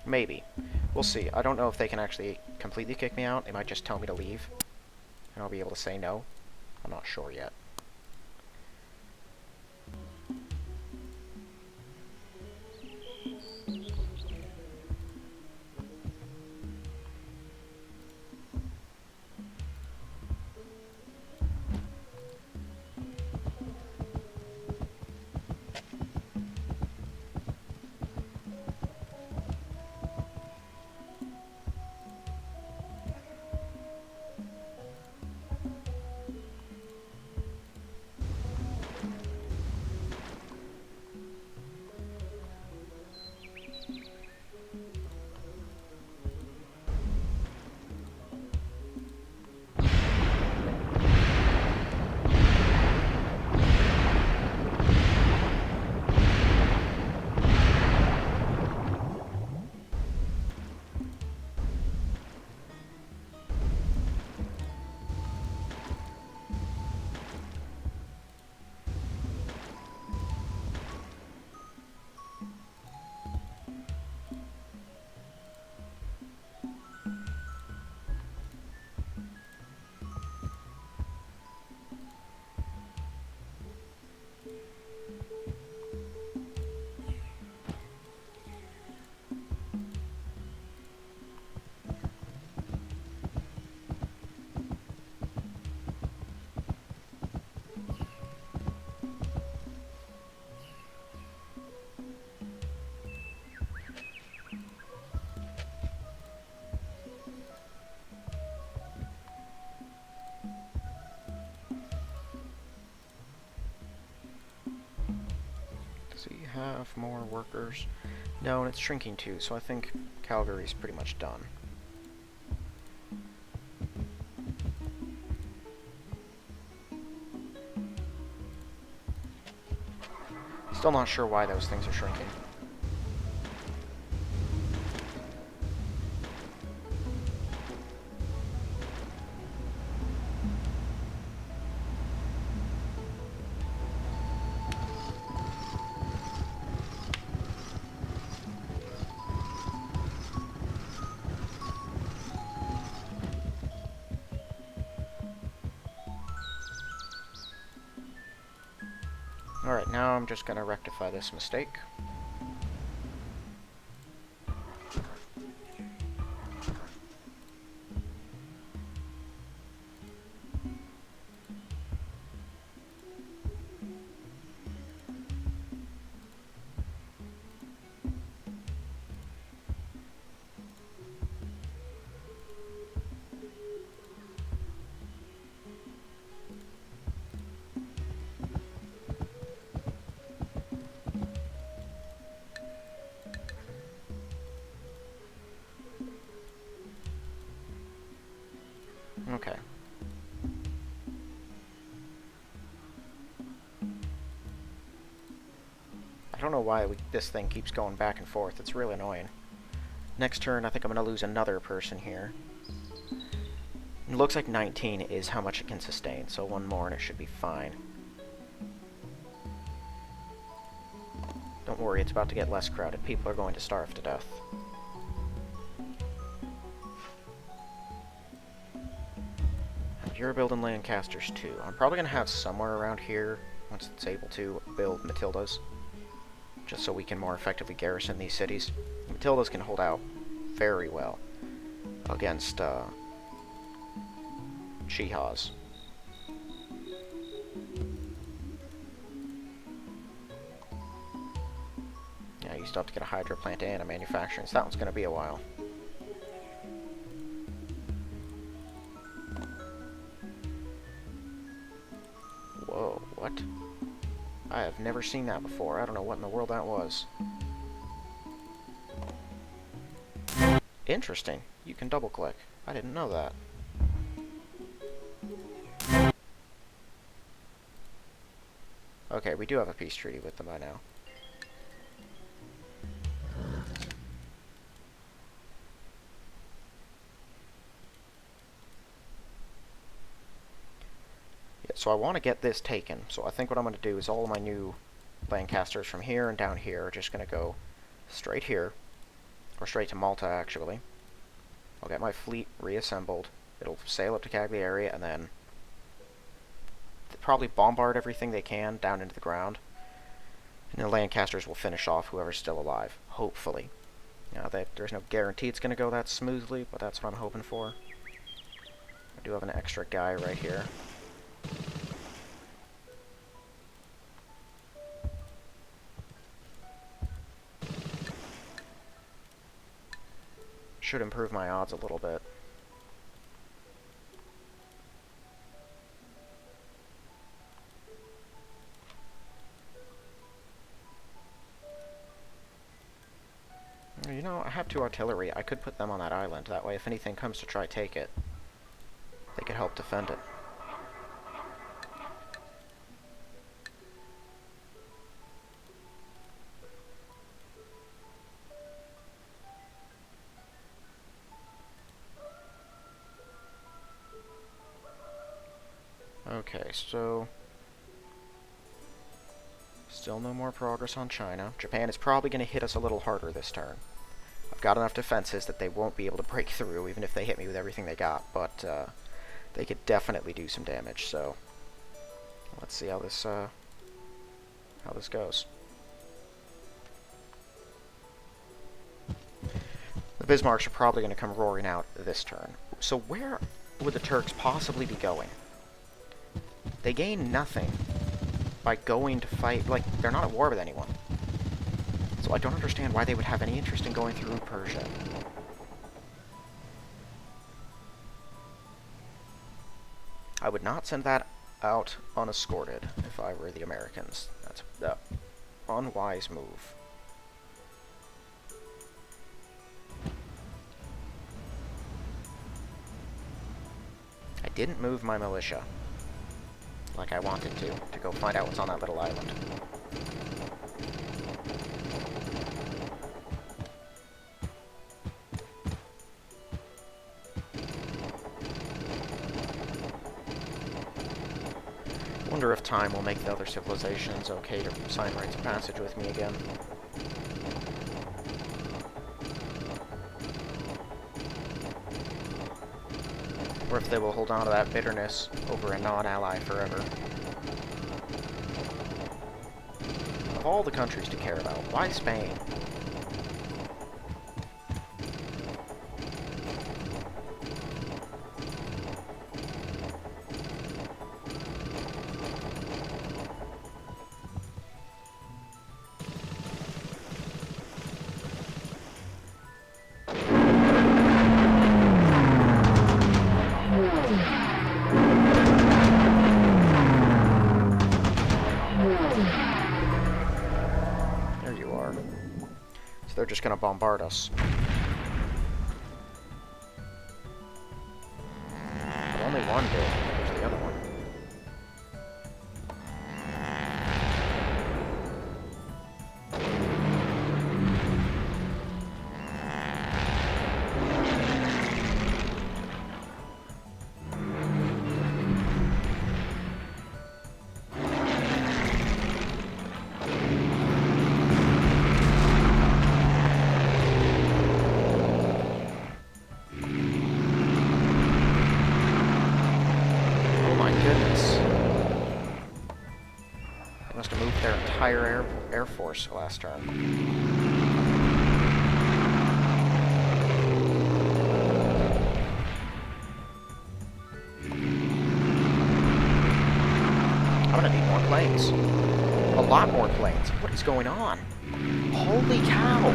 Maybe. We'll see. I don't know if they can actually completely kick me out. They might just tell me to leave, and I'll be able to say no. I'm not sure yet. have more workers? No, and it's shrinking too, so I think Calgary's pretty much done. Still not sure why those things are shrinking. Alright, now I'm just gonna rectify this mistake. Okay. I don't know why this thing keeps going back and forth. It's really annoying. Next turn, I think I'm going to lose another person here. It looks like 19 is how much it can sustain, so one more and it should be fine. Don't worry, it's about to get less crowded. People are going to starve to death. And you're building Lancasters too. I'm probably going to have somewhere around here, once it's able to, build Matildas. Just so we can more effectively garrison these cities. Matildas can hold out very well against Chihas. Yeah, you still have to get a hydro plant and a manufacturing, so that one's going to be a while. Whoa, what? I have never seen that before. I don't know what in the world that was. Interesting. You can double click. I didn't know that. Okay, we do have a peace treaty with them by now. Yeah, so I want to get this taken. So I think what I'm going to do is all of my new Lancasters from here and down here are just going to go straight here. Or straight to Malta, actually. I'll get my fleet reassembled. It'll sail up to Cagliari and then probably bombard everything they can down into the ground. And the Lancasters will finish off whoever's still alive. Hopefully. Now, there's no guarantee it's going to go that smoothly, but that's what I'm hoping for. I do have an extra guy right here. Should improve my odds a little bit. You know, I have 2 artillery. I could put them on that island. That way, if anything comes to try take it, they could help defend it. Okay, so still no more progress on China. Japan is probably going to hit us a little harder this turn. I've got enough defenses that they won't be able to break through, even if they hit me with everything they got, but they could definitely do some damage, so let's see how this goes. The Bismarcks are probably going to come roaring out this turn. So where would the Turks possibly be going? They gain nothing by going to fight. Like, they're not at war with anyone. So I don't understand why they would have any interest in going through Persia. I would not send that out unescorted if I were the Americans. That's unwise move. I didn't move my militia like I wanted to go find out what's on that little island. Wonder if time will make the other civilizations okay to sign rites of passage with me again. Or if they will hold on to that bitterness over a non-ally forever. Of all the countries to care about, why Spain? So they're just gonna bombard us. But only one did. There's the other one. Their entire air force last turn. I'm gonna need more planes. A lot more planes. What is going on? Holy cow!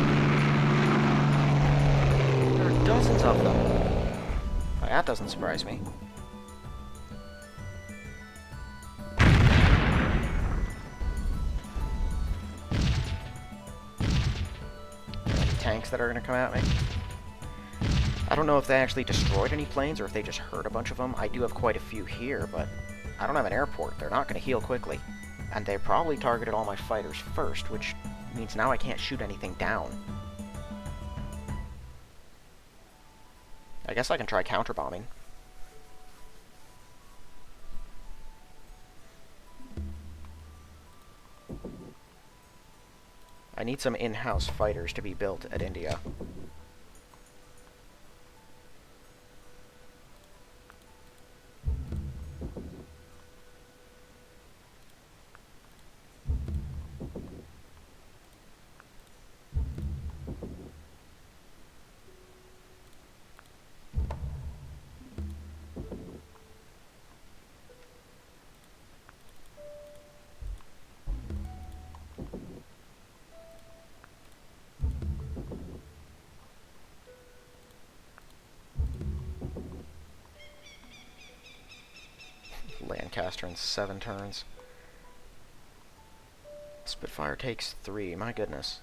There are dozens of them. Well, that doesn't surprise me. Tanks that are going to come at me. I don't know if they actually destroyed any planes or if they just hurt a bunch of them. I do have quite a few here, but I don't have an airport. They're not going to heal quickly. And they probably targeted all my fighters first, which means now I can't shoot anything down. I guess I can try counterbombing. I need some in-house fighters to be built at India. Lancaster in 7 turns. Spitfire takes 3, my goodness.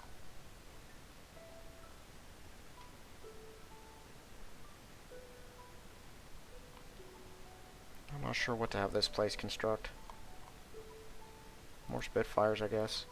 I'm not sure what to have this place construct. More Spitfires, I guess.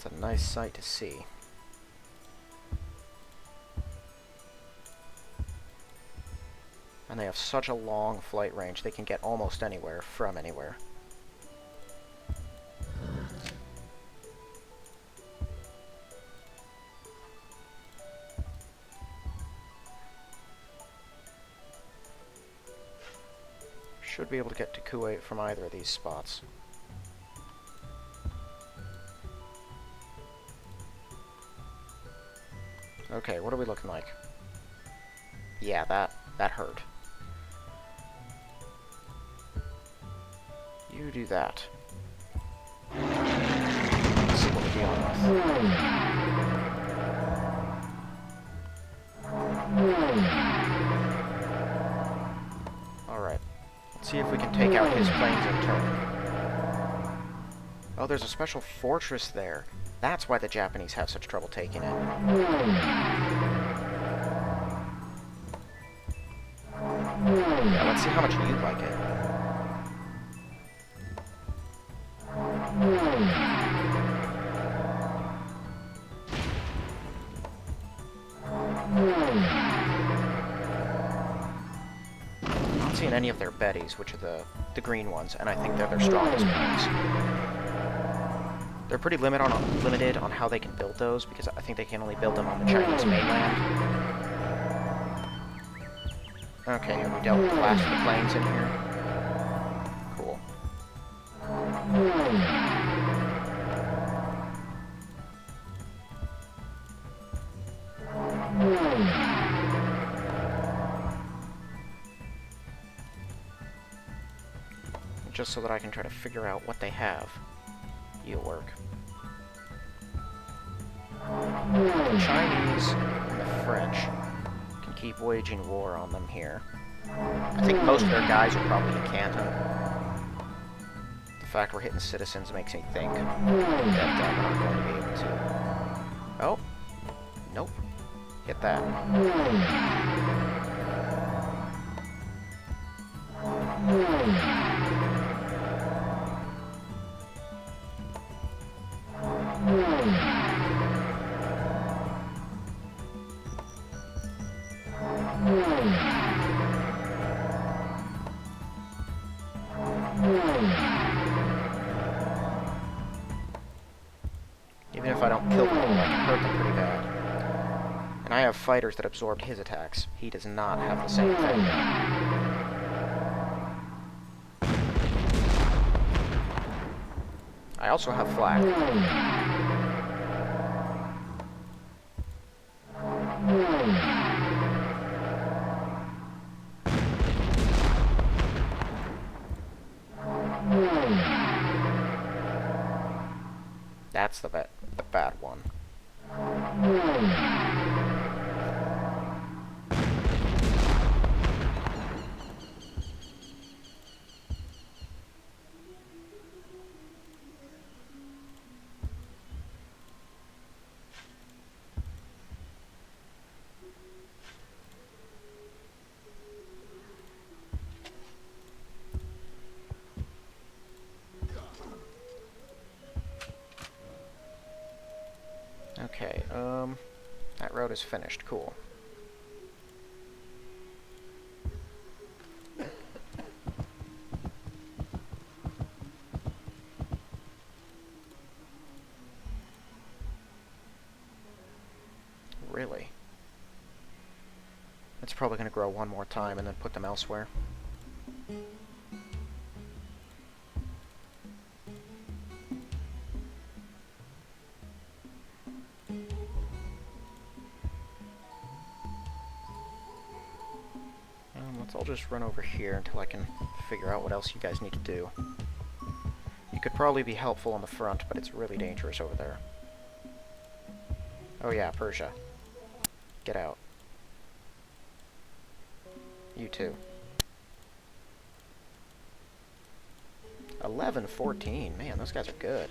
It's a nice sight to see. And they have such a long flight range, they can get almost anywhere from anywhere. Should be able to get to Kuwait from either of these spots. Okay, what are we looking like? Yeah, that hurt. You do that. Let's see what we're dealing with. Alright. Let's see if we can take out his planes in turn. Oh, there's a special fortress there. That's why the Japanese have such trouble taking it. Yeah, let's see how much you like it. I'm not seeing any of their Bettys, which are the green ones, and I think they're their strongest planes. They're pretty limited on how they can build those, because I think they can only build them on the Chinese mainland. Okay, have we dealt with the last of the planes in here? Cool. Just so that I can try to figure out what they have. You'll work. The Chinese and the French can keep waging war on them here. I think most of their guys are probably in Canton. The fact we're hitting citizens makes me think that we're not going to be able to. Oh. Nope. Hit that. Even if I don't kill them all, I can hurt them pretty bad. And I have fighters that absorbed his attacks. He does not have the same thing. I also have flak. That's the bad one. Okay, that road is finished. Cool. Really? It's probably going to grow one more time and then put them elsewhere. I'll just run over here until I can figure out what else you guys need to do. You could probably be helpful on the front, but it's really dangerous over there. Oh yeah, Persia. Get out. You too. 11-14. Man, those guys are good.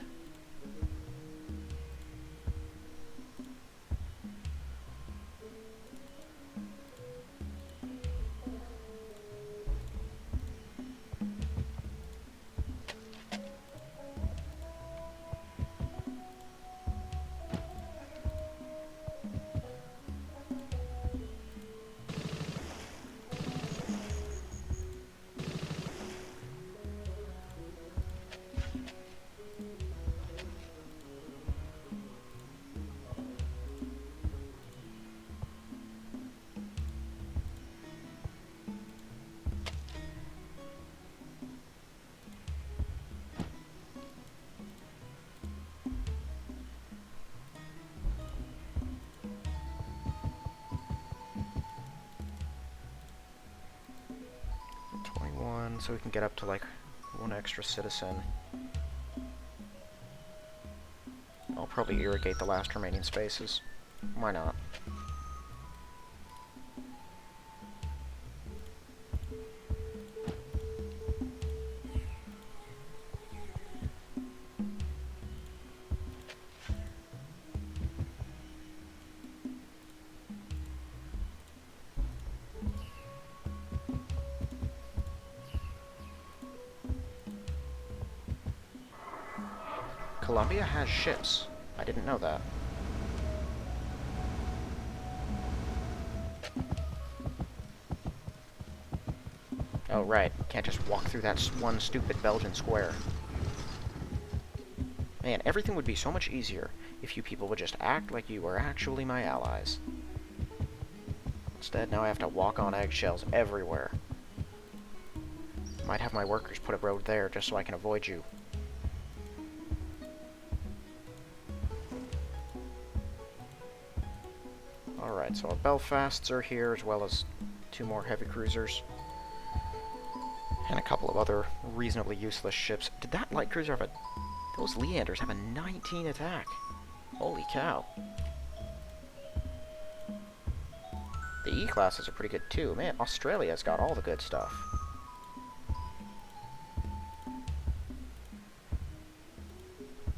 so we can get up to like one extra citizen. I'll probably irrigate the last remaining spaces. Why not? Colombia has ships. I didn't know that. Oh, right. Can't just walk through that one stupid Belgian square. Man, everything would be so much easier if you people would just act like you were actually my allies. Instead, now I have to walk on eggshells everywhere. Might have my workers put a road there just so I can avoid you. Alright, so our Belfasts are here, as well as 2 more heavy cruisers. And a couple of other reasonably useless ships. Did that light cruiser have a... Those Leanders have a 19 attack. Holy cow. The E-classes are pretty good too. Man, Australia's got all the good stuff.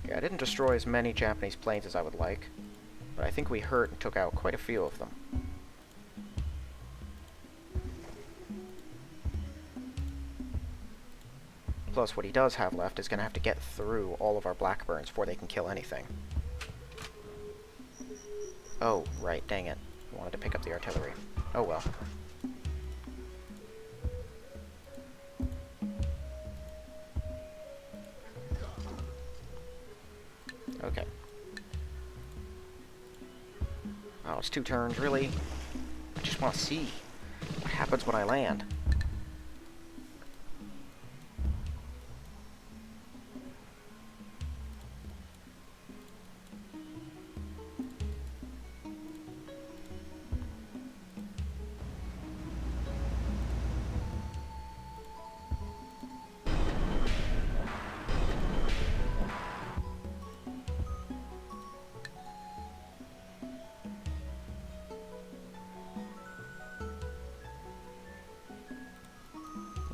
Yeah, I didn't destroy as many Japanese planes as I would like, but I think we hurt and took out quite a few of them. Plus, what he does have left is going to have to get through all of our Blackburns before they can kill anything. Oh, right, dang it. I wanted to pick up the artillery. Oh well. Okay. Oh, it's 2 turns, really? I just want to see what happens when I land.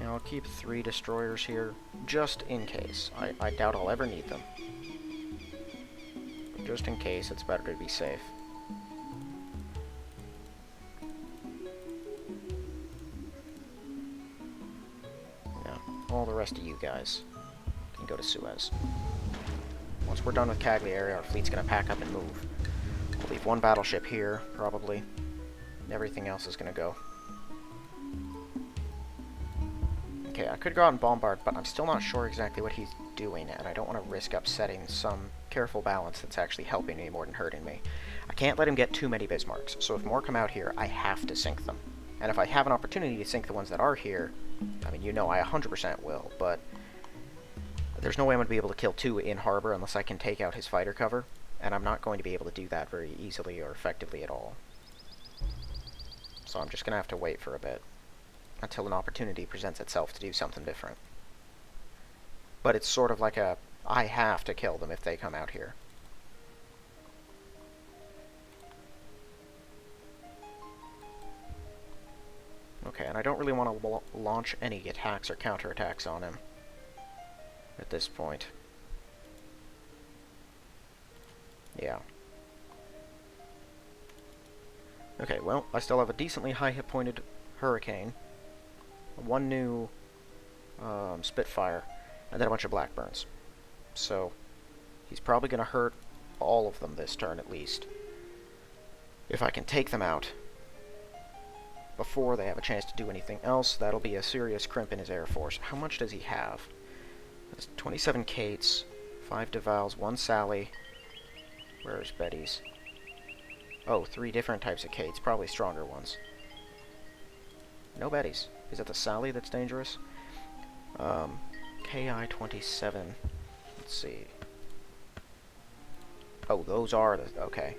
I'll keep 3 destroyers here, just in case. I doubt I'll ever need them. But just in case, it's better to be safe. Now, all the rest of you guys can go to Suez. Once we're done with Cagliari, our fleet's gonna pack up and move. We'll leave 1 battleship here, probably. Everything else is gonna go. Okay, I could go out and bombard, but I'm still not sure exactly what he's doing, and I don't want to risk upsetting some careful balance that's actually helping me more than hurting me. I can't let him get too many Bismarcks, so if more come out here, I have to sink them. And if I have an opportunity to sink the ones that are here, I mean, you know I 100% will, but there's no way I'm going to be able to kill 2 in harbor unless I can take out his fighter cover, and I'm not going to be able to do that very easily or effectively at all. So I'm just going to have to wait for a bit until an opportunity presents itself to do something different. But it's sort of like a, I have to kill them if they come out here. Okay, and I don't really want to launch any attacks or counterattacks on him at this point. Yeah. Okay, well, I still have a decently high hit-pointed Hurricane, 1 new Spitfire, and then a bunch of Blackburns. So, he's probably going to hurt all of them this turn at least. If I can take them out before they have a chance to do anything else, that'll be a serious crimp in his Air Force. How much does he have? That's 27 Kates, 5 Devals, 1 Sally. Where's Betty's? Oh, 3 different types of Kates, probably stronger ones. No Betty's. Is it the Sally that's dangerous? KI-27. Let's see. Oh, those are the... Okay.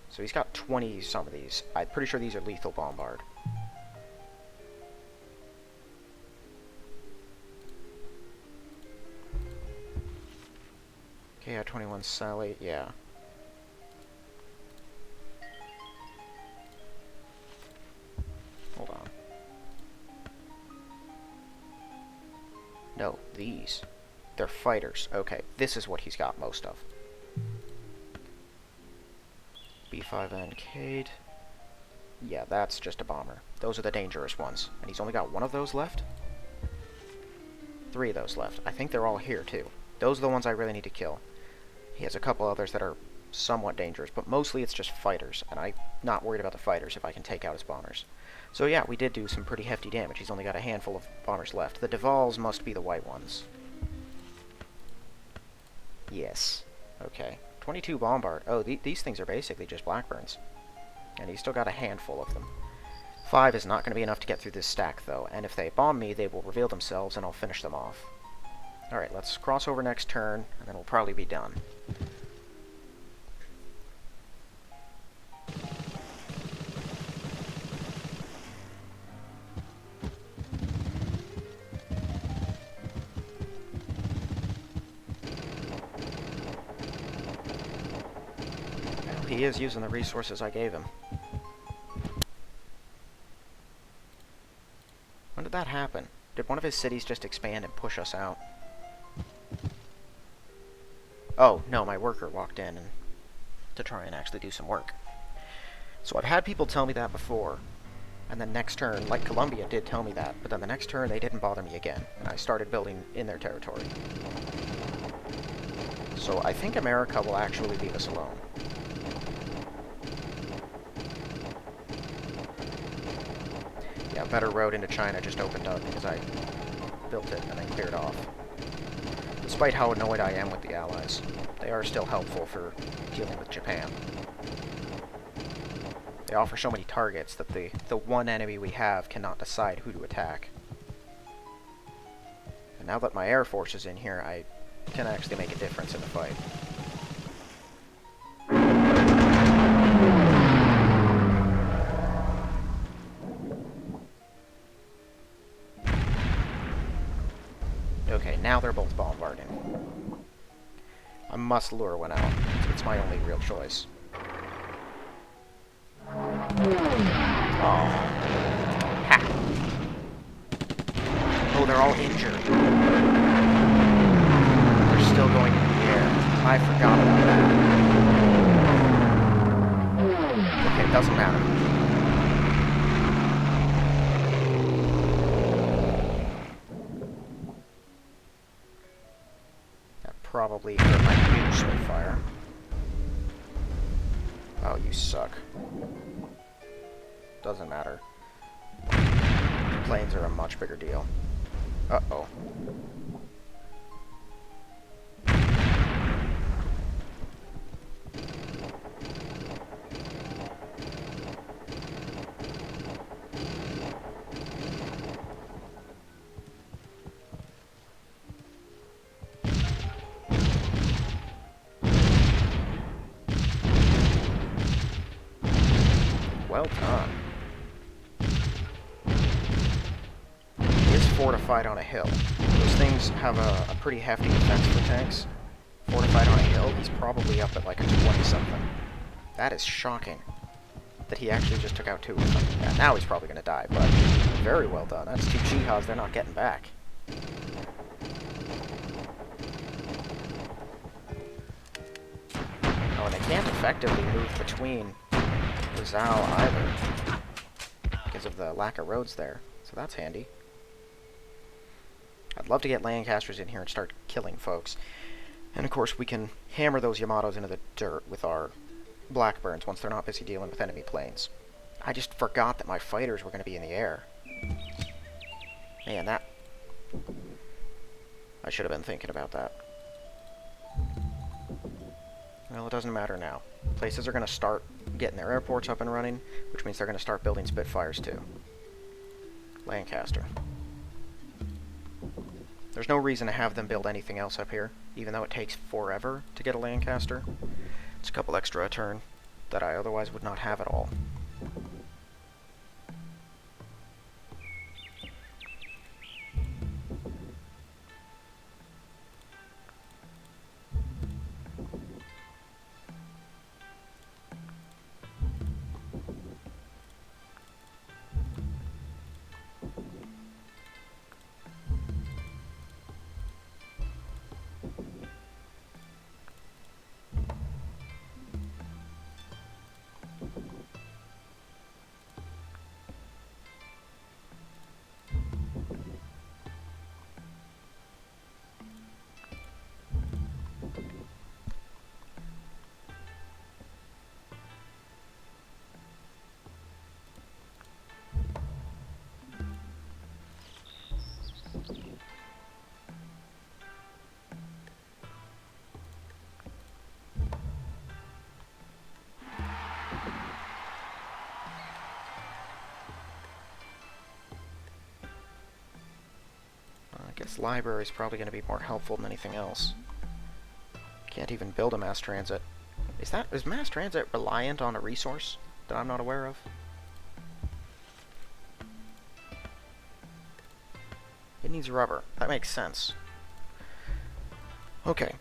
So he's got 20 some of these. I'm pretty sure these are lethal bombard. KI-21 Sally, yeah. Hold on. No, these. They're fighters. Okay, this is what he's got most of. B5N Cade. Yeah, that's just a bomber. Those are the dangerous ones. And he's only got one of those left? 3 of those left. I think they're all here, too. Those are the ones I really need to kill. He has a couple others that are somewhat dangerous, but mostly it's just fighters, and I'm not worried about the fighters if I can take out his bombers. So yeah, we did do some pretty hefty damage. He's only got a handful of bombers left. The Devals must be the white ones. Yes. Okay. 22 bombard. Oh, these things are basically just Blackburns. And he's still got a handful of them. 5 is not going to be enough to get through this stack, though, and if they bomb me, they will reveal themselves, and I'll finish them off. Alright, let's cross over next turn, and then we'll probably be done. Well, he is using the resources I gave him. When did that happen? Did one of his cities just expand and push us out? Oh, no, my worker walked in to try and actually do some work. So I've had people tell me that before, and then next turn, like Colombia did tell me that, but then the next turn they didn't bother me again, and I started building in their territory. So I think America will actually leave us alone. Yeah, a better road into China just opened up because I built it and then cleared off. Despite how annoyed I am with the Allies, they are still helpful for dealing with Japan. They offer so many targets that the one enemy we have cannot decide who to attack. And now that my Air Force is in here, I can actually make a difference in the fight. Okay, now they're both bombarding. I must lure one out. It's my only real choice. Oh. Ha! Oh, they're all injured. They're still going into the air. I forgot about that. Okay, it doesn't matter. Probably hurt my huge Spitfire. Oh, you suck. Doesn't matter. Planes are a much bigger deal. Uh-oh. Well done. He is fortified on a hill. Those things have a pretty hefty defense for tanks. Fortified on a hill, he's probably up at like a 20-something. That is shocking. That he actually just took out 2 of them. Yeah, now he's probably going to die, but very well done. That's 2 jihads they're not getting back. Oh, and they can't effectively move between Rizal either, because of the lack of roads there, so that's handy. I'd love to get Lancasters in here and start killing folks, and of course we can hammer those Yamatos into the dirt with our Blackburns once they're not busy dealing with enemy planes. I just forgot that my fighters were going to be in the air. Man, that... I should have been thinking about that. Well, it doesn't matter now. Places are going to start getting their airports up and running, which means they're going to start building Spitfires too. Lancaster. There's no reason to have them build anything else up here, even though it takes forever to get a Lancaster. It's a couple extra a turn that I otherwise would not have at all. Guess library is probably going to be more helpful than anything else. Can't even build a mass transit. Is mass transit reliant on a resource that I'm not aware of? It needs rubber. That makes sense. Okay.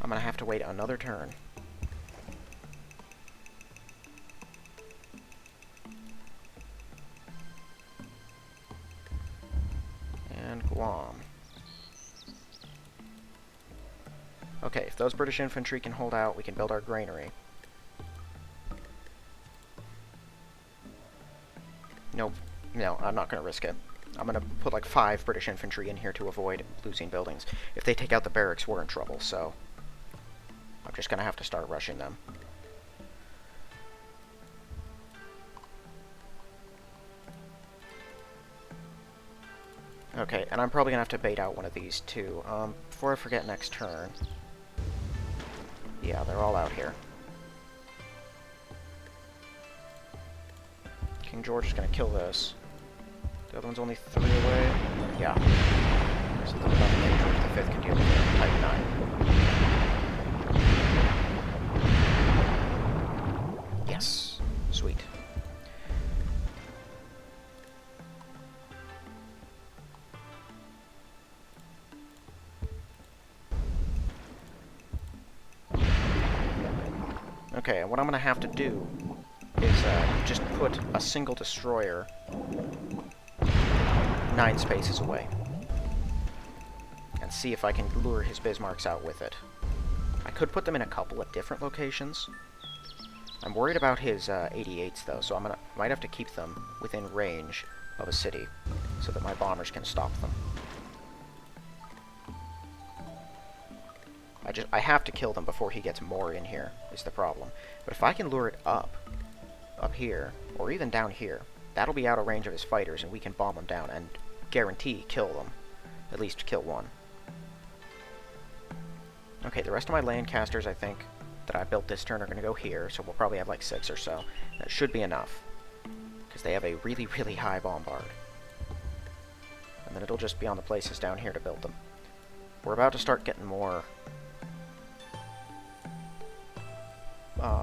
I'm gonna have to wait another turn. And Guam. Okay, if those British infantry can hold out, we can build our granary. Nope. No, I'm not going to risk it. I'm going to put like 5 British infantry in here to avoid losing buildings. If they take out the barracks, we're in trouble, so I'm just going to have to start rushing them. Okay, and I'm probably going to have to bait out one of these too. Before I forget next turn. Yeah, they're all out here. King George is going to kill this. The other one's only 3 away. Yeah. So the King George V can deal with it. Type 9. Yes. Sweet. Okay, and what I'm going to have to do is just put a single destroyer 9 spaces away. And see if I can lure his Bismarcks out with it. I could put them in a couple of different locations. I'm worried about his 88s though, so might have to keep them within range of a city so that my bombers can stop them. I have to kill them before he gets more in here, is the problem. But if I can lure it up here, or even down here, that'll be out of range of his fighters, and we can bomb them down and guarantee kill them. At least kill one. Okay, the rest of my Lancasters, I think, that I built this turn are going to go here, so we'll probably have like 6 or so. That should be enough, because they have a really, really high bombard. And then it'll just be on the places down here to build them. We're about to start getting more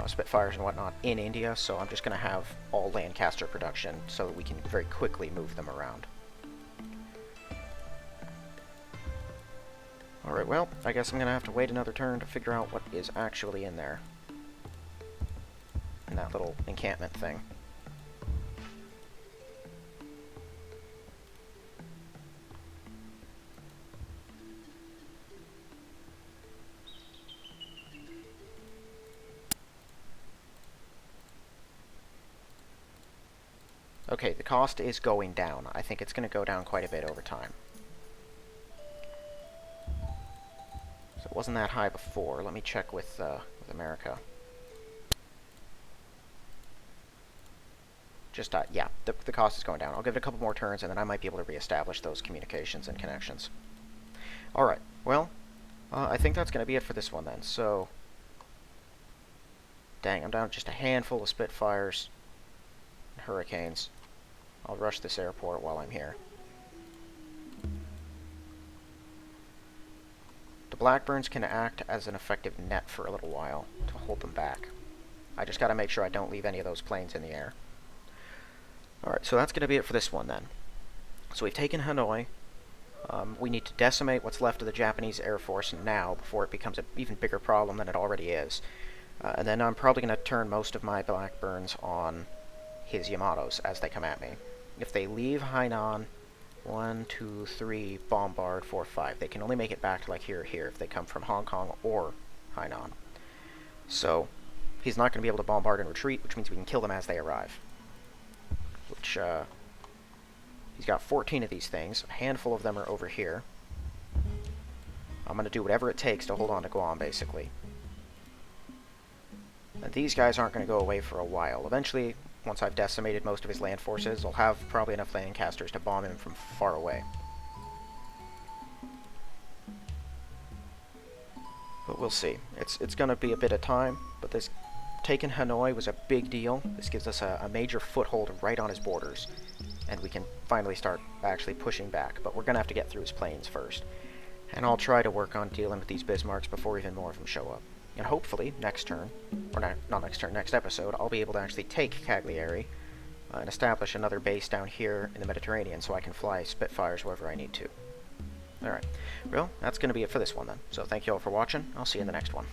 Spitfires and whatnot in India, so I'm just going to have all Lancaster production so that we can very quickly move them around. Alright, well, I guess I'm going to have to wait another turn to figure out what is actually in there. In that little encampment thing. Okay, the cost is going down. I think it's going to go down quite a bit over time. So it wasn't that high before. Let me check with America. Just, yeah, the cost is going down. I'll give it a couple more turns, and then I might be able to reestablish those communications and connections. Alright, well, I think that's going to be it for this one then. So, dang, I'm down to just a handful of Spitfires and Hurricanes. I'll rush this airport while I'm here. The Blackburns can act as an effective net for a little while to hold them back. I just gotta make sure I don't leave any of those planes in the air. Alright, so that's gonna be it for this one then. So we've taken Hanoi. We need to decimate what's left of the Japanese Air Force now before it becomes an even bigger problem than it already is. And then I'm probably gonna turn most of my Blackburns on his Yamatos as they come at me. If they leave Hainan, 1, 2, 3, bombard, 4, 5. They can only make it back to like here or here if they come from Hong Kong or Hainan. So, he's not going to be able to bombard and retreat, which means we can kill them as they arrive. Which, he's got 14 of these things. A handful of them are over here. I'm going to do whatever it takes to hold on to Guam, basically. And these guys aren't going to go away for a while. Eventually, once I've decimated most of his land forces, I'll have probably enough Lancasters to bomb him from far away. But we'll see. It's going to be a bit of time, but this taking Hanoi was a big deal. This gives us a major foothold right on his borders, and we can finally start actually pushing back, but we're going to have to get through his planes first. And I'll try to work on dealing with these Bismarcks before even more of them show up. And hopefully, next turn, or not next turn, next episode, I'll be able to actually take Cagliari and establish another base down here in the Mediterranean so I can fly Spitfires wherever I need to. Alright, well, that's going to be it for this one then. So thank you all for watching. I'll see you in the next one.